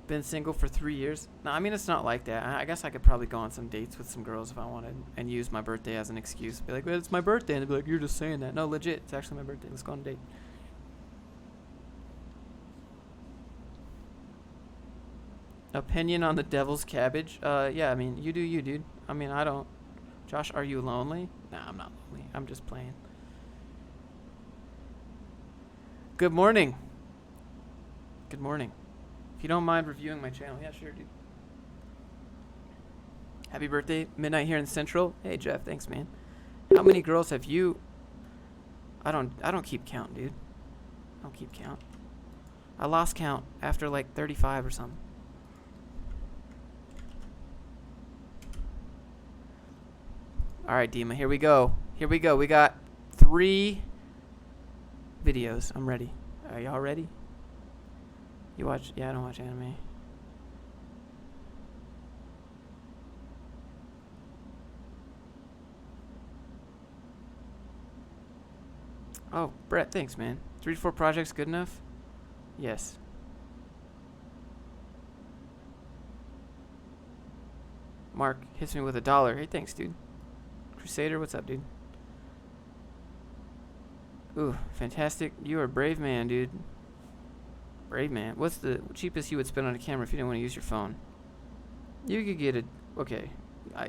Been single for 3 years? No, I mean, it's not like that. I guess I could probably go on some dates with some girls if I wanted and use my birthday as an excuse. Be like, well, it's my birthday. And they'd be like, you're just saying that. No, legit. It's actually my birthday. Let's go on a date. Opinion on the devil's cabbage? Yeah, I mean, you do you, dude. I mean, I don't. Josh, are you lonely? Nah, I'm not lonely. I'm just playing. Good morning. Good morning. If you don't mind reviewing my channel, yeah, sure, dude. Happy birthday, midnight here in Central. Hey, Jeff, thanks, man. How many girls have you? I don't keep count, dude. I don't keep count. I lost count after 35 or something. All right, Dima, here we go. Here we go. We got 3 videos. I'm ready. Are y'all ready? You watch? Yeah, I don't watch anime. Oh, Brett, thanks, man. 3 to 4 projects good enough? Yes. Mark hits me with $1. Hey, thanks, dude. Crusader, what's up, dude? Ooh, fantastic. You are a brave man, dude. Brave man. What's the cheapest you would spend on a camera if you didn't want to use your phone? You could get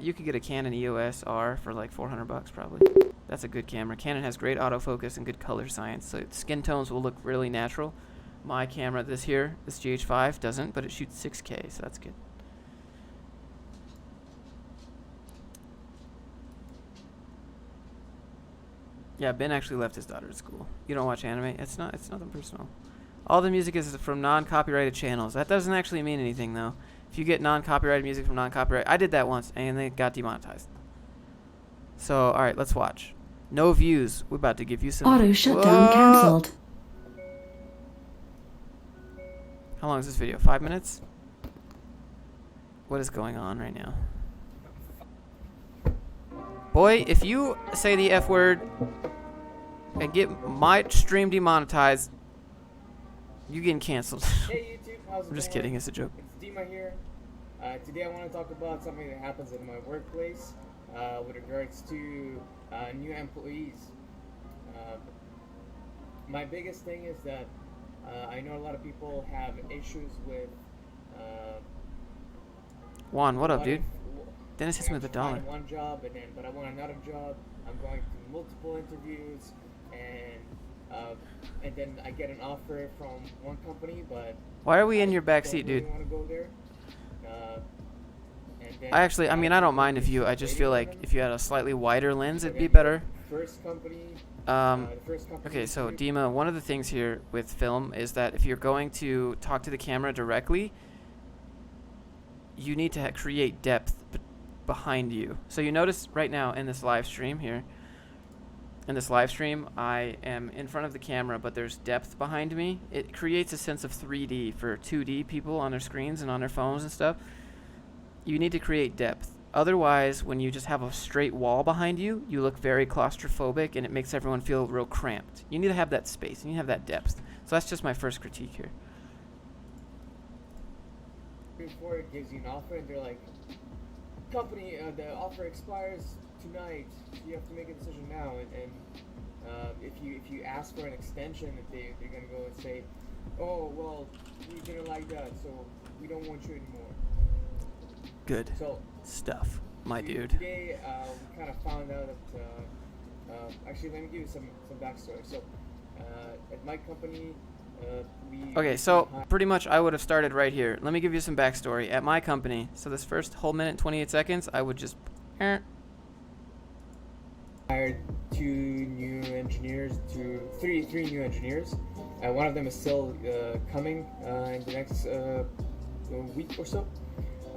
you could get a Canon EOS R for like $400 probably. That's a good camera. Canon has great autofocus and good color science, so skin tones will look really natural. My camera, this GH5 doesn't, but it shoots 6K, so that's good. Yeah, Ben actually left his daughter at school. You don't watch anime? It's nothing personal. All the music is from non-copyrighted channels. That doesn't actually mean anything, though. If you get non-copyrighted music from non-copyright, I did that once, and they got demonetized. So, all right, let's watch. No views. We're about to give you some. Auto shutdown cancelled. How long is this video? 5 minutes? What is going on right now? Boy, if you say the F word and get my stream demonetized, you getting canceled. Hey YouTube, how's it I'm just going? kidding, it's a joke. It's Dima here. Today I want to talk about something that happens in my workplace with regards to new employees. My biggest thing is that I know a lot of people have issues with Juan, what up, dude? if- Dennis hits me with I'm $1. trying one job but I want another job. I'm going through multiple interviews and then I get an offer from one company, but Why are we in your back don't seat, really dude? want to go there. And then I don't mind if you. I just feel like if you had a slightly wider lens, it'd be Okay, better. First company. Um, The first company okay, so Fluke. Dima, one of the things here with film is that if you're going to talk to the camera directly, you need to create depth behind you. So you notice right now in this live stream here, I am in front of the camera, but there's depth behind me. It creates a sense of 3D for 2D people on their screens and on their phones and stuff. You need to create depth. Otherwise, when you just have a straight wall behind you, you look very claustrophobic and it makes everyone feel real cramped. You need to have that space. You need to have that depth. So that's just my first critique here. Before it gives you an offer, and they're like, company, the offer expires tonight. You have to make a decision now. And if you ask for an extension, they're gonna go and say, oh well, we didn't like that, so we don't want you anymore. Good So stuff, my dude. Today we kind of found out that actually let me give you some backstory. So at my company, Okay, so pretty much I would have started right here. Let me give you some backstory. At my company, so this first whole minute and 28 seconds, I would just... hired three new engineers. One of them is still coming in the next week or so.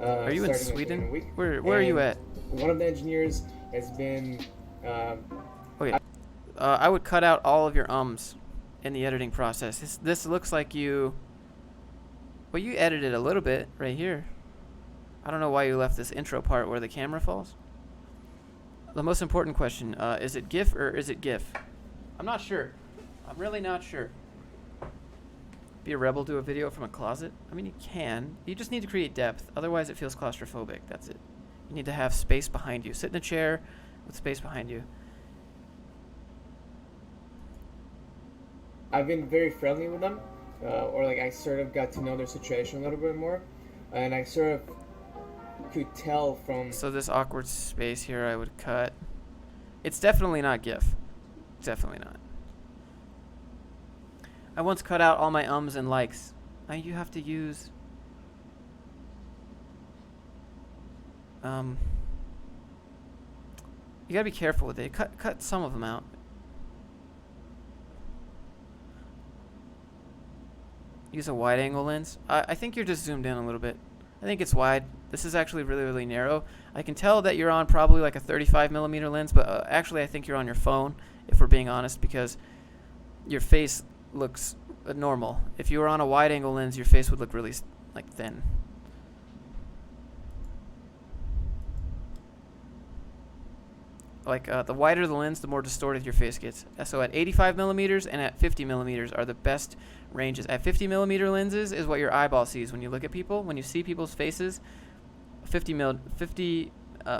Are you in starting in a Sweden? week. Where are you And at? One of the engineers has been. Okay. I would cut out all of your ums in the editing process. This looks like you... Well, you edited a little bit right here. I don't know why you left this intro part where the camera falls. The most important question, is it GIF or is it GIF? I'm not sure. I'm really not sure. Be a rebel, do a video from a closet? I mean, you can. You just need to create depth. Otherwise, it feels claustrophobic. That's it. You need to have space behind you. Sit in a chair with space behind you. I've been very friendly with them, or like I sort of got to know their situation a little bit more, and I sort of could tell from. So this awkward space here I would cut. It's definitely not GIF. Definitely not. I once cut out all my ums and likes. Now you have to use... You gotta be careful with it. Cut some of them out. Use a wide angle lens. I think you're just zoomed in a little bit. I think it's wide. This is actually really, really narrow. I can tell that you're on probably like a 35mm lens, but actually I think you're on your phone, if we're being honest, because your face looks normal. If you were on a wide angle lens, your face would look really like thin. Like the wider the lens, the more distorted your face gets. So at 85mm and at 50mm are the best ranges. At 50mm lenses is what your eyeball sees when you look at people. When you see people's faces, 50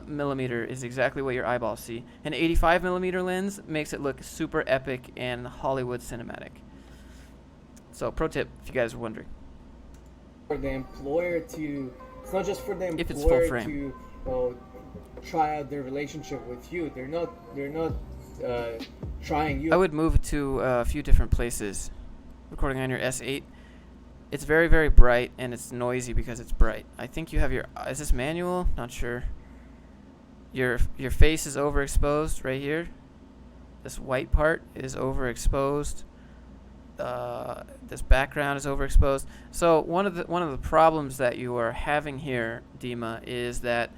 millimeter is exactly what your eyeballs see. An 85 millimeter lens makes it look super epic and Hollywood cinematic. So pro tip, if you guys are wondering. For the employer to, it's not just for the If it's full employer frame. to try out their relationship with you. They're not trying you. I would move to a few different places. Recording on your S8. It's very, very bright and it's noisy because it's bright. I think you have your, is this manual? Not sure. Your face is overexposed right here. This white part is overexposed. This background is overexposed. So one of the problems that you are having here, Dima, is that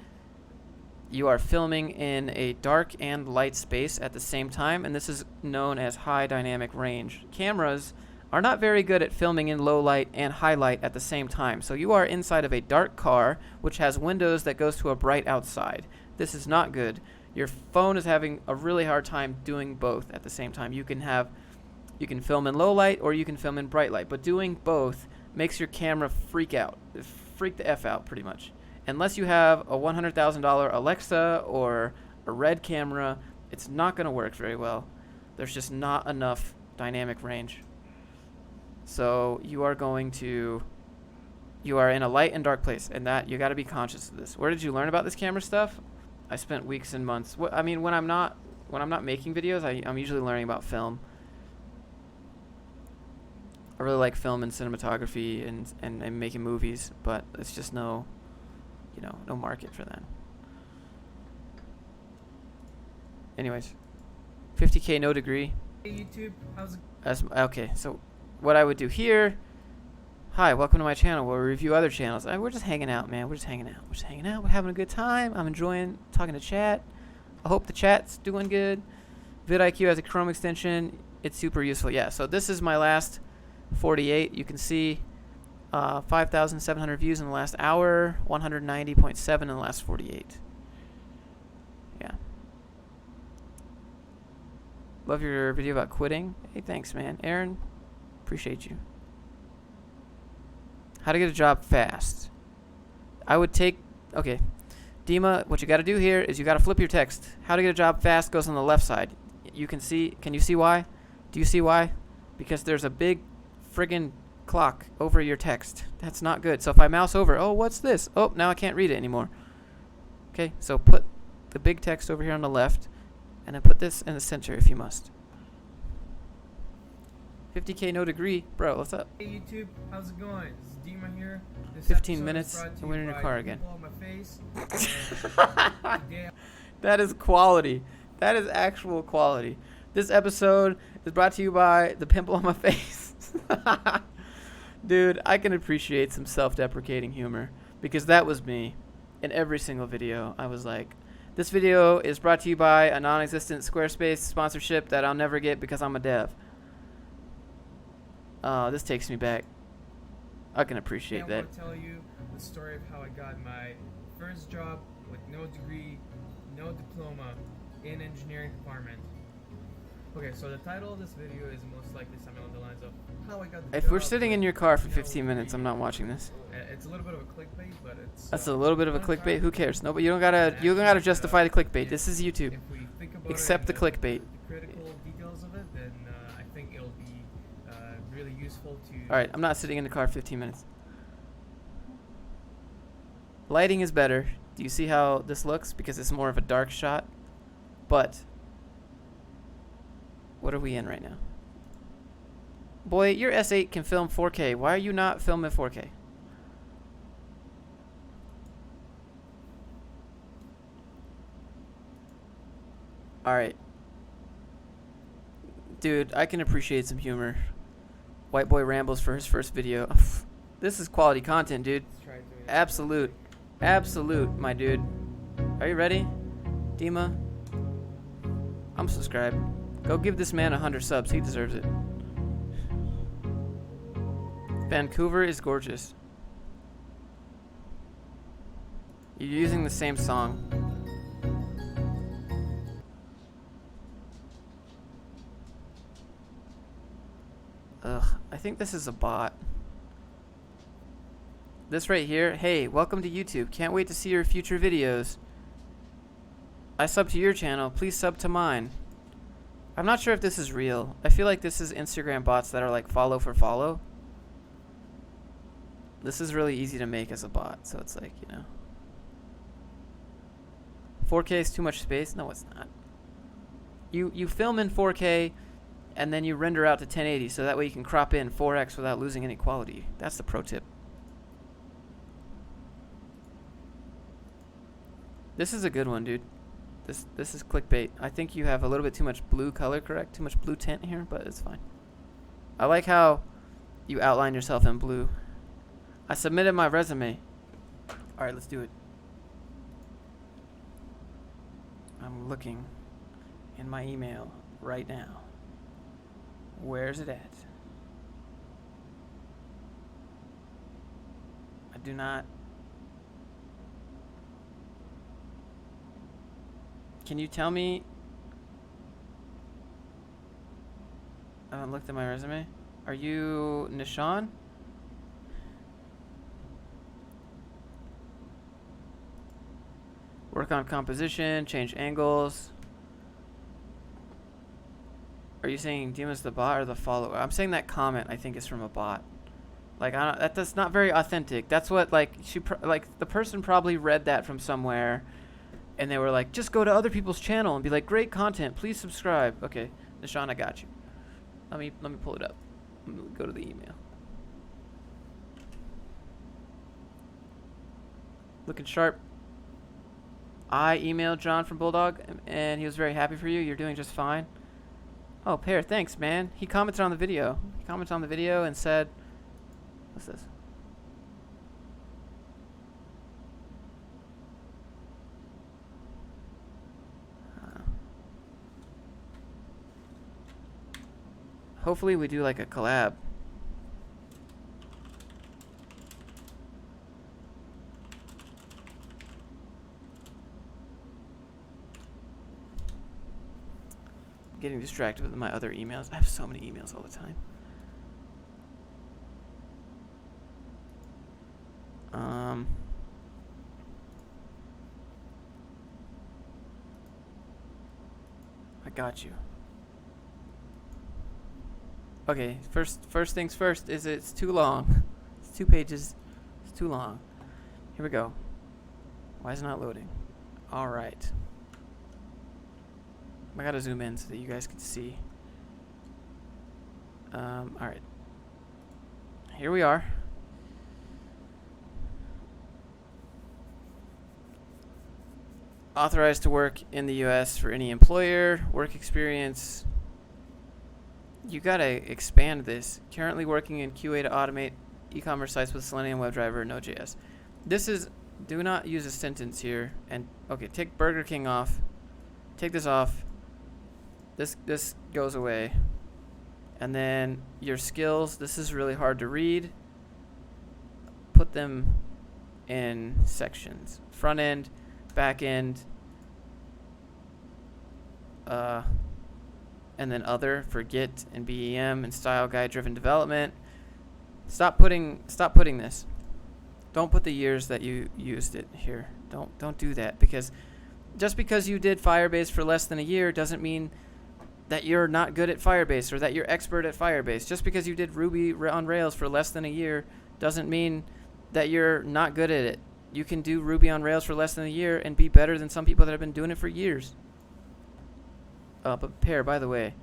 you are filming in a dark and light space at the same time, and this is known as high dynamic range. Cameras are not very good at filming in low light and high light at the same time. So you are inside of a dark car which has windows that goes to a bright outside. This is not good. Your phone is having a really hard time doing both at the same time. You can film in low light or you can film in bright light, but doing both makes your camera freak the F out pretty much. Unless you have a $100,000 Alexa or a Red camera, it's not going to work very well. There's just not enough dynamic range. So you are in a light and dark place, and that you got to be conscious of this. Where did you learn about this camera stuff? I spent weeks and months. I mean, when I'm not making videos, I'm usually learning about film. I really like film and cinematography and making movies, but it's just no market for that. Anyways, 50K, no degree. Hey YouTube, how's it? Okay, so what I would do here. Hi, welcome to my channel where we review other channels. We're just hanging out, man. We're just hanging out. We're having a good time. I'm enjoying talking to chat. I hope the chat's doing good. vidIQ has a Chrome extension. It's super useful. Yeah, so this is my last 48. You can see 5,700 views in the last hour, 190.7 in the last 48. Yeah. Love your video about quitting. Hey, thanks, man. Aaron, appreciate you. How to get a job fast. Okay. Dima, what you got to do here is you got to flip your text. How to get a job fast goes on the left side. Can you see why? Do you see why? Because there's a big friggin' clock over your text. That's not good. So if I mouse over, oh, what's this? Oh, now I can't read it anymore. Okay, so put the big text over here on the left, and then put this in the center if you must. 50K, no degree. Bro, what's up? Hey YouTube, how's it going? This is Dima here. This 15 episode minutes, is brought to and we're you in your by car again. Pimple on my face. Today That is quality. That is actual quality. This episode is brought to you by the pimple on my face. Dude, I can appreciate some self-deprecating humor because that was me. In every single video, I was like, this video is brought to you by a non-existent Squarespace sponsorship that I'll never get because I'm a dev. This takes me back. I can appreciate that. I want to tell you the story of how I got my first job with no degree, no diploma in engineering department. Okay, so the title of this video is most likely something along the lines of how I got the job. If we're sitting in your car for with no 15 minutes, degree. I'm not watching this. It's a little bit of a clickbait, but it's. That's a little bit of a clickbait. Who cares? No, but you don't gotta justify the clickbait. This is YouTube. If we think about Accept it the and clickbait. the critical details of it, then I think it'll be really useful to. All right, I'm not sitting in the car 15 minutes. Lighting is better. Do you see how this looks? Because it's more of a dark shot. But what are we in right now? Boy, your S8 can film 4K. Why are you not filming 4K? All right. Dude, I can appreciate some humor. White boy rambles for his first video. This is quality content, dude. Let's try doing it. Absolute, my dude. Are you ready, Dima? I'm subscribed. Go give this man 100 subs. He deserves it. Vancouver is gorgeous. You're using the same song. Ugh, I think this is a bot. This right here. Hey, welcome to YouTube. Can't wait to see your future videos. I sub to your channel. Please sub to mine. I'm not sure if this is real. I feel like this is Instagram bots that are like follow for follow. This is really easy to make as a bot, so it's like, you know. 4K is too much space? No, it's not. You film in 4K and then you render out to 1080 so that way you can crop in 4x without losing any quality. That's the pro tip. This is a good one, dude. This is clickbait. I think you have a little bit too much blue color, correct? Too much blue tint here, but it's fine. I like how you outline yourself in blue. I submitted my resume. All right, let's do it. I'm looking in my email right now. Where's it at? I do not. Can you tell me? I haven't looked at my resume. Are you Nishan? Work on composition, change angles. Are you saying Dima's the bot or the follower? I'm saying that comment I think is from a bot. Like that's not very authentic. That's what like the person probably read that from somewhere. And they were like, just go to other people's channel and be like, great content, please subscribe. Okay, Nishan, I got you. Let me pull it up. Let me go to the email. Looking sharp. I emailed John from Bulldog, and he was very happy for you. You're doing just fine. Oh, Pear, thanks, man. He commented on the video. He commented on the video and said, what's this? Hopefully we do like a collab. I'm getting distracted with my other emails. I have so many emails all the time. I got you. Okay, first things first is it's too long. It's 2 pages. It's too long. Here we go. Why is it not loading? All right. I gotta zoom in so that you guys can see. All right. Here we are. Authorized to work in the U.S. for any employer, work experience. You gotta expand this. Currently working in QA to automate e-commerce sites with Selenium WebDriver and Node.js. This is, do not use a sentence here. And okay, take Burger King off. Take this off. This goes away. And then your skills. This is really hard to read. Put them in sections. Front end, back end, and then other for Git and BEM and style guide driven development. Stop putting this. Don't put the years that you used it here. Don't do that, because just because you did Firebase for less than a year doesn't mean that you're not good at Firebase or that you're expert at Firebase. Just because you did Ruby on Rails for less than a year doesn't mean that you're not good at it. You can do Ruby on Rails for less than a year and be better than some people that have been doing it for years. But Pear, by the way,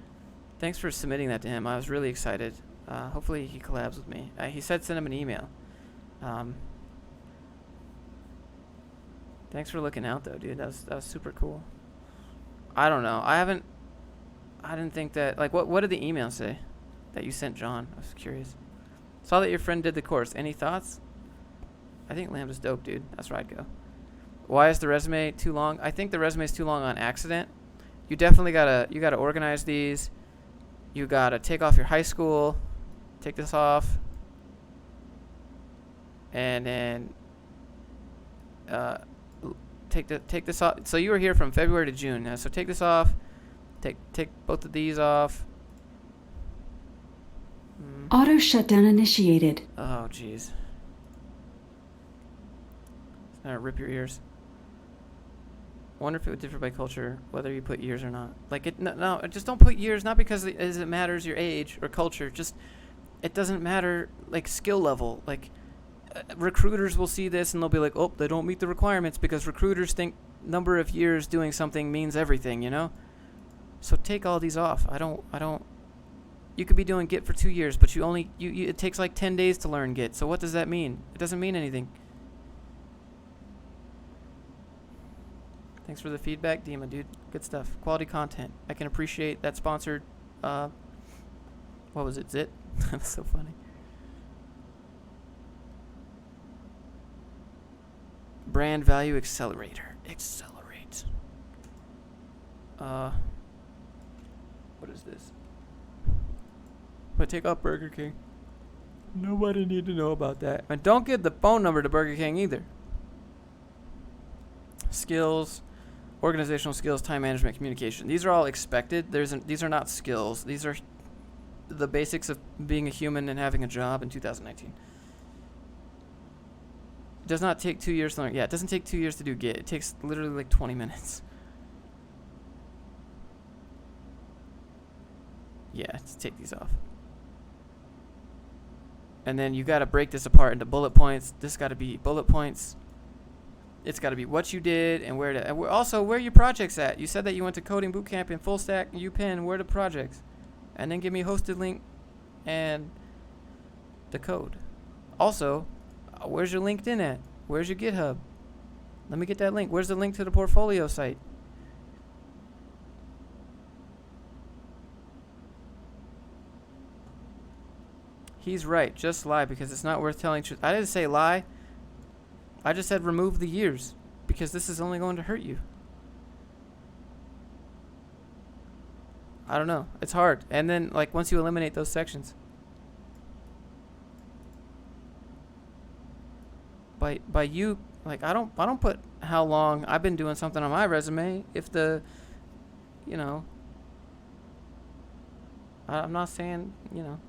thanks for submitting that to him. I was really excited. Hopefully he collabs with me. He said send him an email. Thanks for looking out though, dude. That was super cool. I don't know. I didn't think that, like, what did the email say that you sent John? I was curious. Saw that your friend did the course. Any thoughts? I think Lambda's dope, dude. That's where I'd go. Why is the resume too long? I think the resume is too long on accident. You definitely gotta organize these. You gotta take off your high school. Take this off. And then take this off. So you were here from February to June. So take this off. Take both of these off. Auto shutdown initiated. Oh, jeez. rip your ears. Wonder if it would differ by culture, whether you put years or not. Like no, just don't put years. Not because it matters your age or culture. Just it doesn't matter like skill level. Like recruiters will see this and they'll be like, oh, they don't meet the requirements because recruiters think number of years doing something means everything. You know. So take all these off. I don't. You could be doing Git for 2 years, but it takes like 10 days to learn Git. So what does that mean? It doesn't mean anything. Thanks for the feedback, Dima, dude. Good stuff. Quality content. I can appreciate that sponsored, what was it, Zit? That's so funny. Brand Value Accelerator. Accelerate. What is this? But take out Burger King. Nobody need to know about that. And don't give the phone number to Burger King either. Skills. Organizational skills, time management, communication. These are all expected. These are not skills. These are the basics of being a human and having a job in 2019. It does not take 2 years to learn. Yeah, it doesn't take 2 years to do Git. It takes literally like 20 minutes. Yeah, let's take these off. And then you got to break this apart into bullet points. This got to be bullet points. It's got to be what you did and where to. And also, where are your projects at? You said that you went to Coding Bootcamp and Full Stack UPenn. Where are the projects? And then give me a hosted link and the code. Also, where's your LinkedIn at? Where's your GitHub? Let me get that link. Where's the link to the portfolio site? He's right. Just lie because it's not worth telling truth. I didn't say lie. I just said remove the years because this is only going to hurt you. I don't know. It's hard. And then like once you eliminate those sections. By you, like I don't put how long I've been doing something on my resume if the, you know, I'm not saying, you know.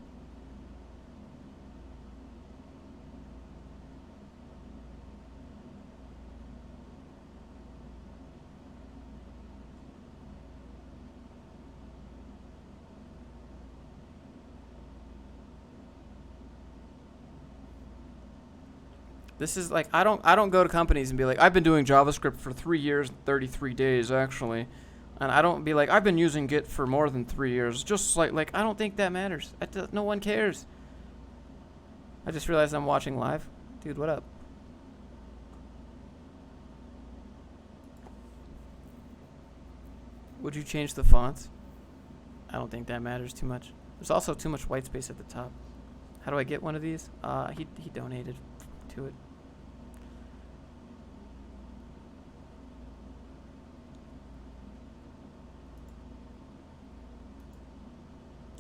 This is like I don't go to companies and be like I've been doing JavaScript for 3 years and 33 days actually, and I don't be like I've been using Git for more than 3 years. Just like I don't think that matters. No one cares. I just realized I'm watching live, dude. What up? Would you change the fonts? I don't think that matters too much. There's also too much white space at the top. How do I get one of these? He donated to it.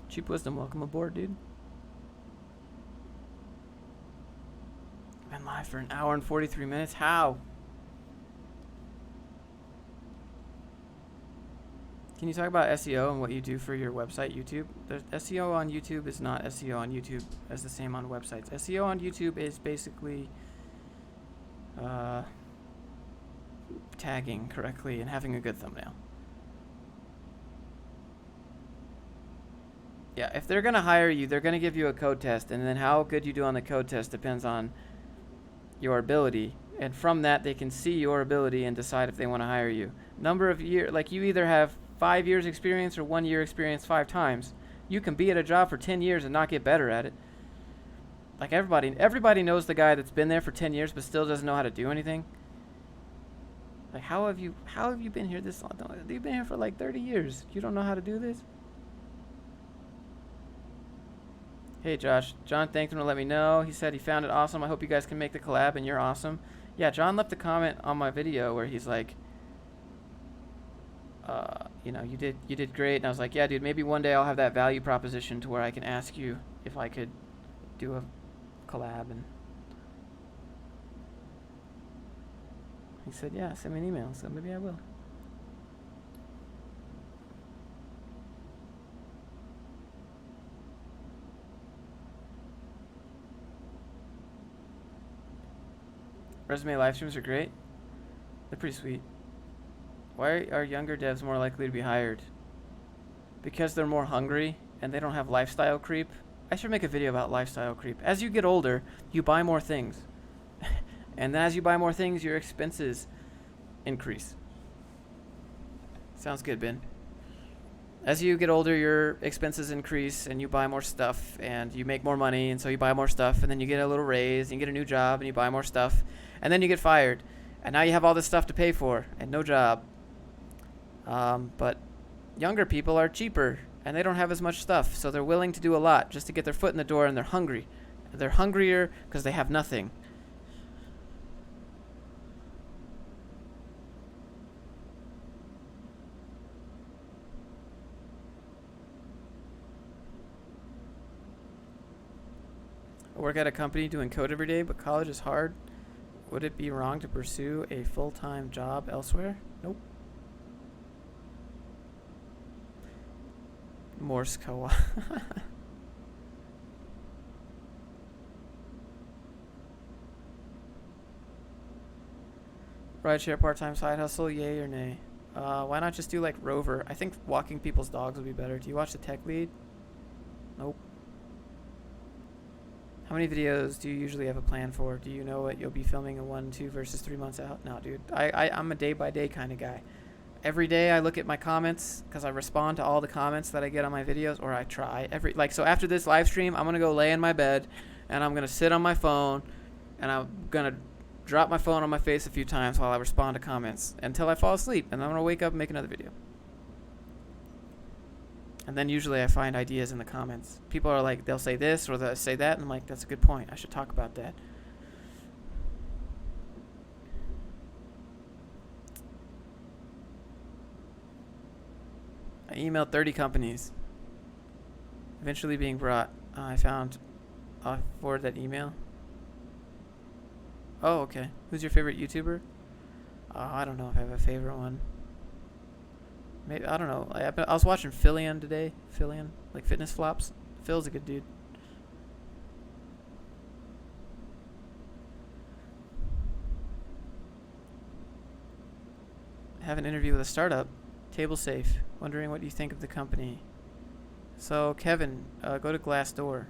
Cheap Wisdom, welcome aboard, dude. Been live for an hour and 43 minutes. How? Can you talk about SEO and what you do for your website, YouTube? SEO on YouTube is not SEO on YouTube as the same on websites. SEO on YouTube is basically tagging correctly and having a good thumbnail. Yeah, if they're going to hire you, they're going to give you a code test, and then how good you do on the code test depends on your ability. And from that, they can see your ability and decide if they want to hire you. Number of years, like you either have 5 years experience or 1 year experience 5 times. You can be at a job for 10 years and not get better at it. Like everybody knows the guy that's been there for 10 years but still doesn't know how to do anything. Like how have you been here this long? You've been here for like 30 years. You don't know how to do this? Hey Josh, John thanked him to let me know. He said he found it awesome. I hope you guys can make the collab and you're awesome. Yeah, John left a comment on my video where he's like, you know, you did great. And I was like, yeah, dude, maybe one day I'll have that value proposition to where I can ask you if I could do a collab. And he said, yeah, send me an email. So maybe I will. Resume live streams are great. They're pretty sweet. Why are younger devs more likely to be hired? Because they're more hungry and they don't have lifestyle creep. I should make a video about lifestyle creep. As you get older, you buy more things. And then as you buy more things, your expenses increase. Sounds good, Ben. As you get older, your expenses increase and you buy more stuff and you make more money, and so you buy more stuff, and then you get a little raise and you get a new job and you buy more stuff, and then you get fired. And now you have all this stuff to pay for and no job. But younger people are cheaper and they don't have as much stuff, so they're willing to do a lot just to get their foot in the door, and they're hungry. They're hungrier because they have nothing. I work at a company doing code every day, but college is hard. Would it be wrong to pursue a full-time job elsewhere? Nope. Morse co-op. Rideshare part-time side hustle, yay or nay? Why not just do like Rover? I think walking people's dogs would be better. Do you watch the tech lead? Nope. How many videos do you usually have a plan for? Do you know what you'll be filming in 1, 2 versus 3 months out? No, dude. I'm a day-by-day kind of guy. Every day I look at my comments because I respond to all the comments that I get on my videos, or I try. So after this live stream, I'm going to go lay in my bed, and I'm going to sit on my phone, and I'm going to drop my phone on my face a few times while I respond to comments until I fall asleep, and I'm going to wake up and make another video. And then usually I find ideas in the comments. People are like, they'll say this or they'll say that, and I'm like, that's a good point. I should talk about that. I emailed 30 companies. Eventually being brought. I'll forward that email. Oh, okay. Who's your favorite YouTuber? I don't know if I have a favorite one. Maybe, I don't know. I was watching Fillion today. Fillion, like Fitness Flops. Phil's a good dude. I have an interview with a startup, Table Safe. Wondering what you think of the company. So Kevin, go to Glassdoor.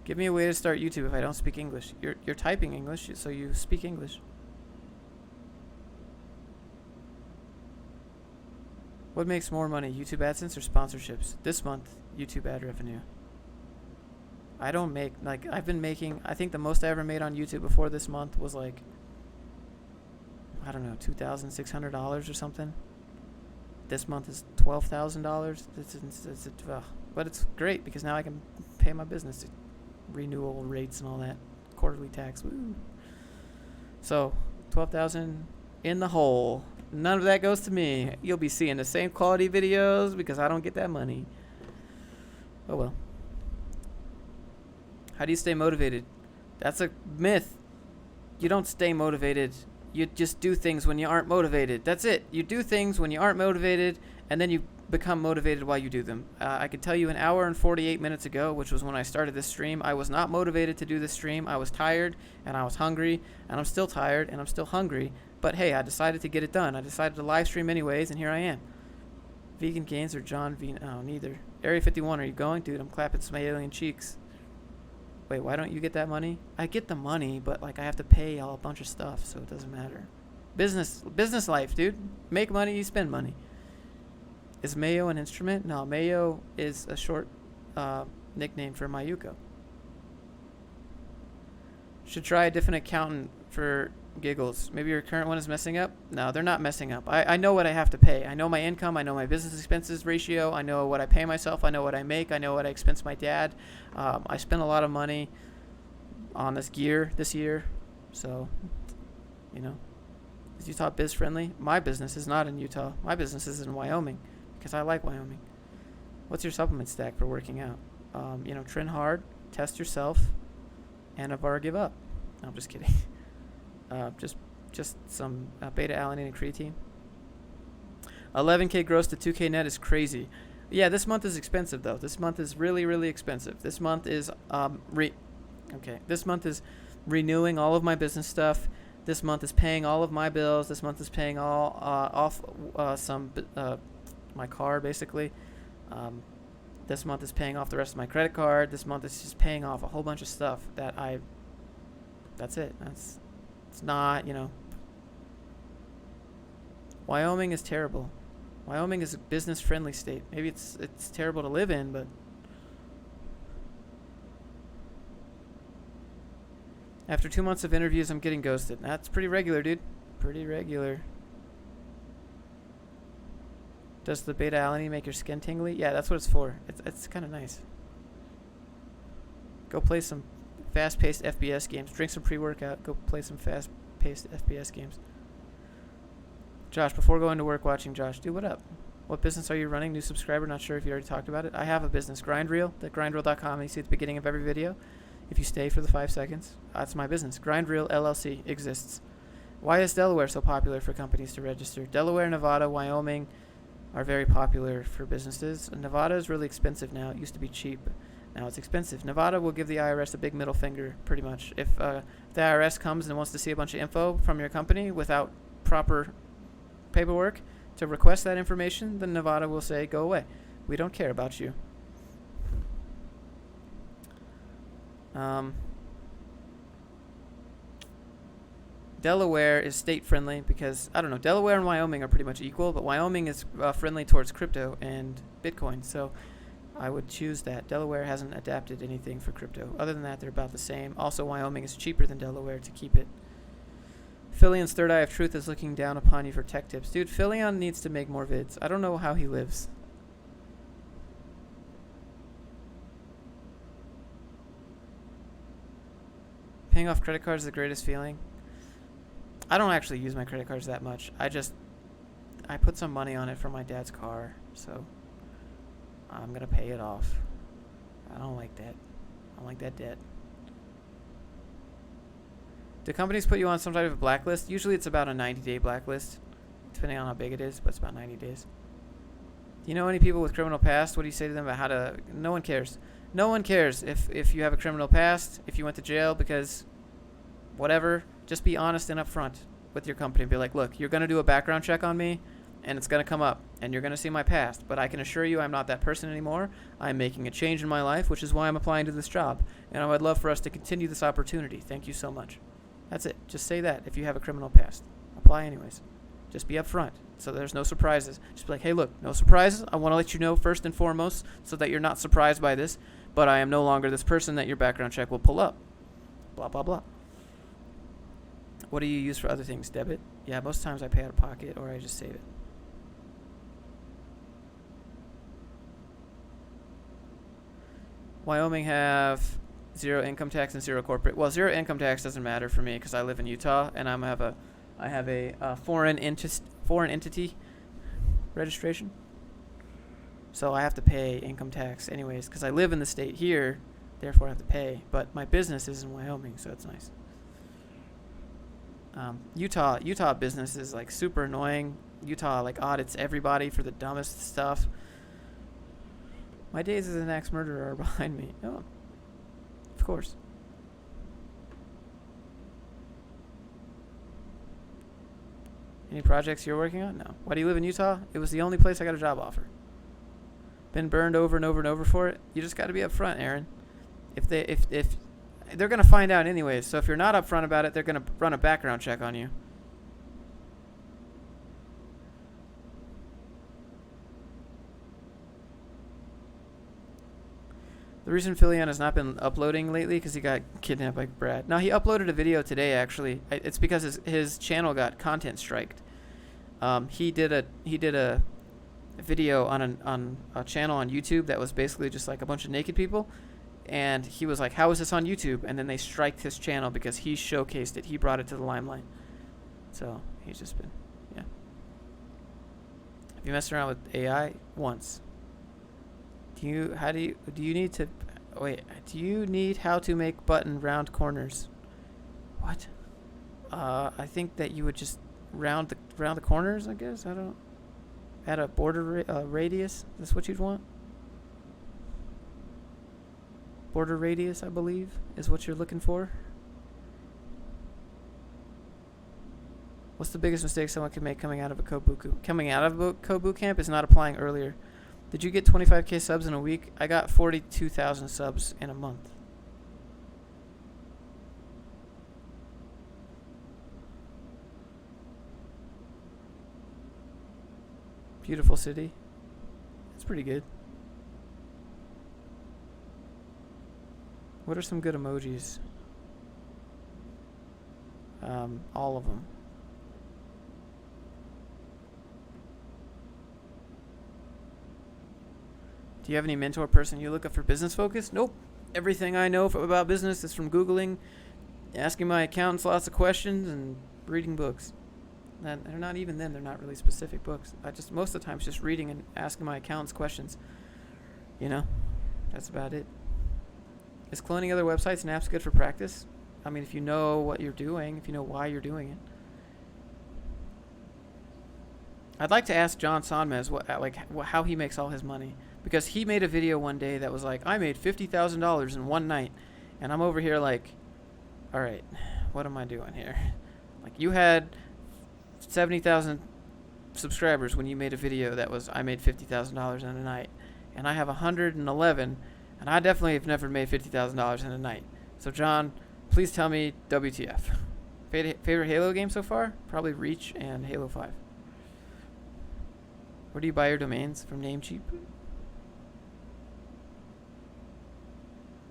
Give me a way to start YouTube if I don't speak English. You're typing English, so you speak English. What makes more money, YouTube AdSense or sponsorships? This month, YouTube ad revenue. I don't make, like, I've been making, I think the most I ever made on YouTube before this month was like, I don't know, $2,600 or something. This month is $12,000. But it's great because now I can pay my business renewal rates and all that, quarterly tax. Woo. So, $12,000 in the hole. None of that goes to me. You'll be seeing the same quality videos because I don't get that money. Oh well. How do you stay motivated? That's a myth. You don't stay motivated. You just do things when you aren't motivated. That's it. You do things when you aren't motivated, and then you become motivated while you do them. I could tell you an hour and 48 minutes ago, which was when I started this stream, I was not motivated to do this stream. I was tired, and I was hungry, and I'm still tired, and I'm still hungry. But hey, I decided to get it done. I decided to live stream anyways, and here I am. Vegan Gains or John V? Oh, neither. Area 51, are you going? Dude, I'm clapping some alien cheeks. Wait, why don't you get that money? I get the money, but like I have to pay a bunch of stuff, so it doesn't matter. Business life, dude. Make money, you spend money. Is Mayo an instrument? No, Mayo is a short nickname for Mayuko. Should try a different accountant for giggles. Maybe your current one is messing up? No, they're not messing up. I know what I have to pay. I know my income. I know my business expenses ratio. I know what I pay myself. I know what I make. I know what I expense my dad. I spent a lot of money on this gear this year. So, you know, is Utah biz friendly? My business is not in Utah. My business is in Wyoming because I like Wyoming. What's your supplement stack for working out? You know, train hard, test yourself, and never give up. No, I'm just kidding. Just some beta-alanine and creatine. 11K gross to 2K net is crazy. Yeah, this month is expensive though. This month is really, really expensive. This month is This month is renewing all of my business stuff. This month is paying all of my bills. This month is paying all off my car, basically. This month is paying off the rest of my credit card. This month is just paying off a whole bunch of stuff that's it. It's not, Wyoming is terrible. Wyoming is a business-friendly state. Maybe it's terrible to live in, but after 2 months of interviews, I'm getting ghosted. That's pretty regular, dude. Pretty regular. Does the beta alanine make your skin tingly? Yeah, that's what it's for. It's kind of nice. Go play some fast-paced FPS games. Drink some pre-workout. Go play some fast-paced FPS games. Josh, before going to work, watching Josh. Dude, what up? What business are you running? New subscriber, not sure if you already talked about it. I have a business, GrindReel, at grindreel.com. You see at the beginning of every video. If you stay for the 5 seconds, that's my business. GrindReel LLC exists. Why is Delaware so popular for companies to register? Delaware, Nevada, Wyoming are very popular for businesses. Nevada is really expensive now. It used to be cheap. Now it's expensive. Nevada will give the IRS a big middle finger, pretty much. If the IRS comes and wants to see a bunch of info from your company without proper paperwork to request that information, then Nevada will say, go away. We don't care about you. Delaware is state friendly because, I don't know, Delaware and Wyoming are pretty much equal, but Wyoming is friendly towards crypto and Bitcoin, so I would choose that. Delaware hasn't adapted anything for crypto. Other than that, they're about the same. Also, Wyoming is cheaper than Delaware to keep it. Philion's third eye of truth is looking down upon you for tech tips. Dude, Philion needs to make more vids. I don't know how he lives. Paying off credit cards is the greatest feeling. I don't actually use my credit cards that much. I put some money on it for my dad's car, so I'm going to pay it off. I don't like that. I don't like that debt. Do companies put you on some type of blacklist? Usually it's about a 90-day blacklist, depending on how big it is, but it's about 90 days. Do you know any people with criminal past? What do you say to them about how to... No one cares. No one cares if you have a criminal past, if you went to jail because whatever. Just be honest and upfront with your company and be like, look, you're going to do a background check on me and it's going to come up and you're going to see my past, but I can assure you I'm not that person anymore. I'm making a change in my life, which is why I'm applying to this job, and I would love for us to continue this opportunity. Thank you so much. That's it. Just say that if you have a criminal past. Apply anyways. Just be upfront so there's no surprises. Just be like, hey, look, no surprises. I want to let you know first and foremost so that you're not surprised by this, but I am no longer this person that your background check will pull up. Blah, blah, blah. What do you use for other things? Debit? Yeah, most times I pay out of pocket or I just save it. Wyoming have 0 income tax and 0 corporate. Well, 0 income tax doesn't matter for me because I live in Utah and I have a foreign entity registration. So I have to pay income tax anyways because I live in the state here, therefore I have to pay. But my business is in Wyoming, so it's nice. Utah business is like super annoying. Utah like audits everybody for the dumbest stuff. My days as an axe murderer are behind me. Oh, of course. Any projects you're working on? No. Why do you live in Utah? It was the only place I got a job offer. Been burned over and over and over for it. You just got to be upfront, Aaron. If they're going to find out anyways, so if you're not upfront about it, they're going to run a background check on you. The reason Philion has not been uploading lately because he got kidnapped by Brad. No, he uploaded a video today actually. It's because his channel got content striked. He did a video on a channel on YouTube that was basically just like a bunch of naked people. And he was like, how is this on YouTube? And then they striked his channel because he showcased it. He brought it to the limelight. So he's just been, yeah. Have you messed around with AI? Once. Do you need how to make button round corners? What? I think that you would just round the corners, I guess. I don't. Add a border radius. Is this what you'd want? Border radius, I believe, is what you're looking for. What's the biggest mistake someone can make coming out of a code bootcamp is not applying earlier. Did you get 25K subs in a week? I got 42,000 subs in a month. Beautiful city. It's pretty good. What are some good emojis? All of them. Do you have any mentor person you look up for business focus? Nope. Everything I know about business is from Googling, asking my accountants lots of questions, and reading books. And they're not even then, they're not really specific books. Most of the time it's just reading and asking my accountants questions. You know, that's about it. Is cloning other websites and apps good for practice? I mean, if you know what you're doing, if you know why you're doing it. I'd like to ask John Sonmez how he makes all his money. Because he made a video one day that was like, I made $50,000 in one night. And I'm over here like, all right, what am I doing here? Like, you had 70,000 subscribers when you made a video that was, I made $50,000 in a night. And I have 111, and I definitely have never made $50,000 in a night. So, John, please tell me WTF. Favorite Halo game so far? Probably Reach and Halo 5. Where do you buy your domains? From Namecheap?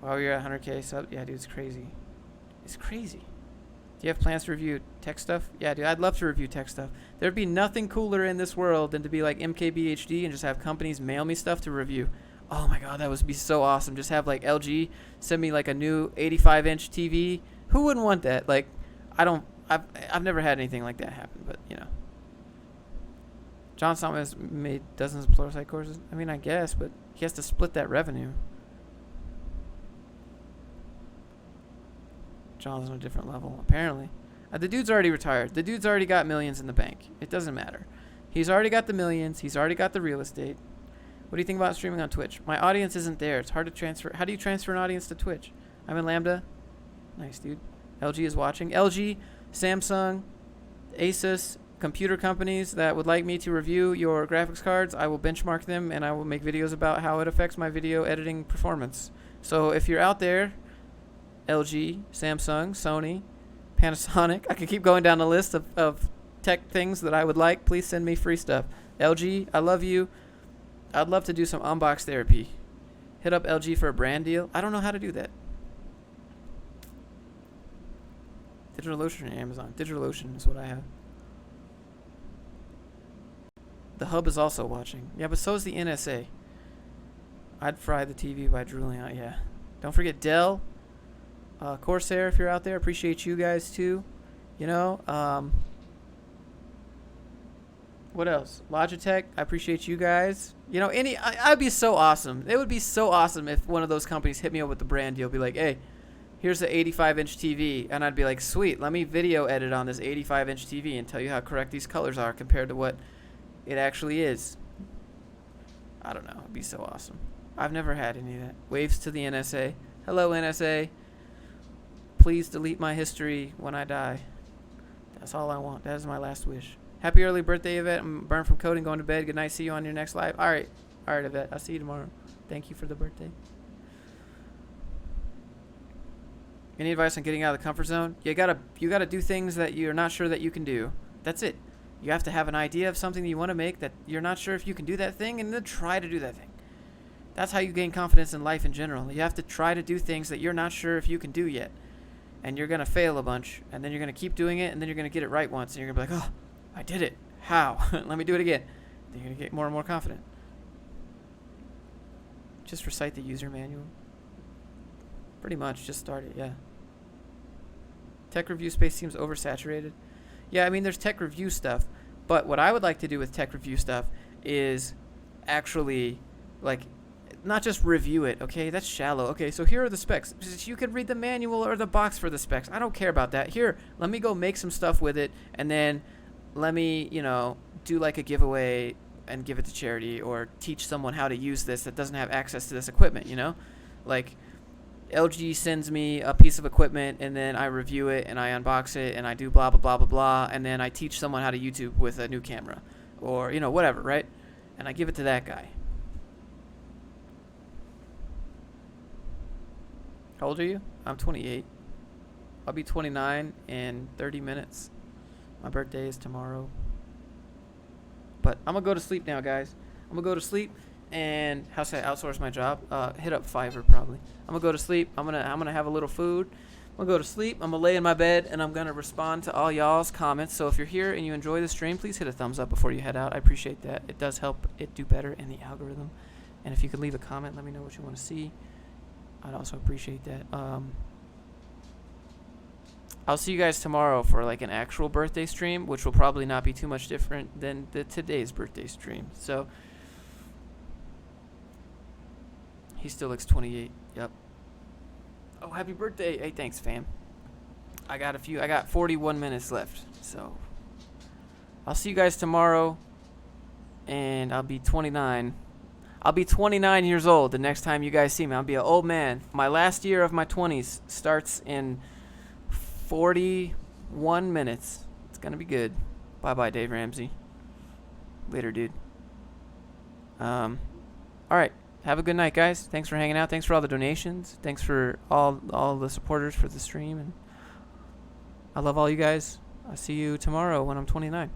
Wow, you're at 100K sub? Yeah, dude, it's crazy. It's crazy. Do you have plans to review tech stuff? Yeah, dude, I'd love to review tech stuff. There'd be nothing cooler in this world than to be like MKBHD and just have companies mail me stuff to review. Oh my god, that would be so awesome. Just have like LG send me like a new 85-inch TV. Who wouldn't want that? Like, I've never had anything like that happen, but you know. John Solomon has made dozens of Pluralsight courses. I mean, I guess, but he has to split that revenue. John's on a different level, apparently. The dude's already retired. The dude's already got millions in the bank. It doesn't matter. He's already got the millions. He's already got the real estate. What do you think about streaming on Twitch? My audience isn't there. It's hard to transfer. How do you transfer an audience to Twitch? I'm in Lambda. Nice, dude. LG is watching. LG, Samsung, Asus, computer companies that would like me to review your graphics cards, I will benchmark them and I will make videos about how it affects my video editing performance. So if you're out there, LG, Samsung, Sony, Panasonic, I can keep going down the list of tech things that I would like. Please send me free stuff. LG, I love you. I'd love to do some unbox therapy. Hit up LG for a brand deal. I don't know how to do that. DigitalOcean and Amazon. DigitalOcean is what I have. The hub is also watching. Yeah, but so is the NSA. I'd fry the TV by drooling out. Yeah. Don't forget Dell, Corsair, if you're out there. Appreciate you guys too. You know, what else? Logitech. I appreciate you guys. You know, I'd be so awesome. It would be so awesome if one of those companies hit me up with the brand deal. Be like, hey, here's the 85-inch TV, and I'd be like, sweet. Let me video edit on this 85-inch TV and tell you how correct these colors are compared to what it actually is. I don't know. It'd be so awesome. I've never had any of that. Waves to the NSA. Hello, NSA. Please delete my history when I die. That's all I want. That is my last wish. Happy early birthday, Yvette. I'm burned from coding, going to bed. Good night. See you on your next live. All right, Yvette. I'll see you tomorrow. Thank you for the birthday. Any advice on getting out of the comfort zone? You gotta do things that you're not sure that you can do. That's it. You have to have an idea of something that you want to make that you're not sure if you can do that thing, and then try to do that thing. That's how you gain confidence in life in general. You have to try to do things that you're not sure if you can do yet. And you're going to fail a bunch, and then you're going to keep doing it, and then you're going to get it right once, and you're going to be like, oh, I did it. How? Let me do it again. Then you're going to get more and more confident. Just recite the user manual. Pretty much, just start it, yeah. Tech review space seems oversaturated. Yeah, I mean, there's tech review stuff, but what I would like to do with tech review stuff is actually, like, not just review it, okay? That's shallow. Okay, so here are the specs. You could read the manual or the box for the specs. I don't care about that. Here, let me go make some stuff with it, and then let me, you know, do like a giveaway and give it to charity, or teach someone how to use this that doesn't have access to this equipment, you know? Like, LG sends me a piece of equipment, and then I review it, and I unbox it, and I do blah, blah, blah, blah, blah, and then I teach someone how to YouTube with a new camera, or, you know, whatever, right? And I give it to that guy. How old are you? I'm 28. I'll be 29 in 30 minutes. My birthday is tomorrow. But I'm going to go to sleep now, guys. I'm going to go to sleep. And how should I outsource my job? Hit up Fiverr, probably. I'm going to go to sleep. I'm gonna have a little food. I'm going to go to sleep. I'm going to lay in my bed, and I'm going to respond to all y'all's comments. So if you're here and you enjoy the stream, please hit a thumbs up before you head out. I appreciate that. It does help it do better in the algorithm. And if you could leave a comment, let me know what you want to see. I'd also appreciate that. I'll see you guys tomorrow for like an actual birthday stream, which will probably not be too much different than today's birthday stream. So he still looks 28. Yep. Oh, happy birthday. Hey, thanks, fam. I got 41 minutes left. So I'll see you guys tomorrow, and I'll be 29. I'll be 29 years old the next time you guys see me. I'll be an old man. My last year of my 20s starts in 41 minutes. It's going to be good. Bye-bye, Dave Ramsey. Later, dude. All right. Have a good night, guys. Thanks for hanging out. Thanks for all the donations. Thanks for all the supporters for the stream. And I love all you guys. I'll see you tomorrow when I'm 29.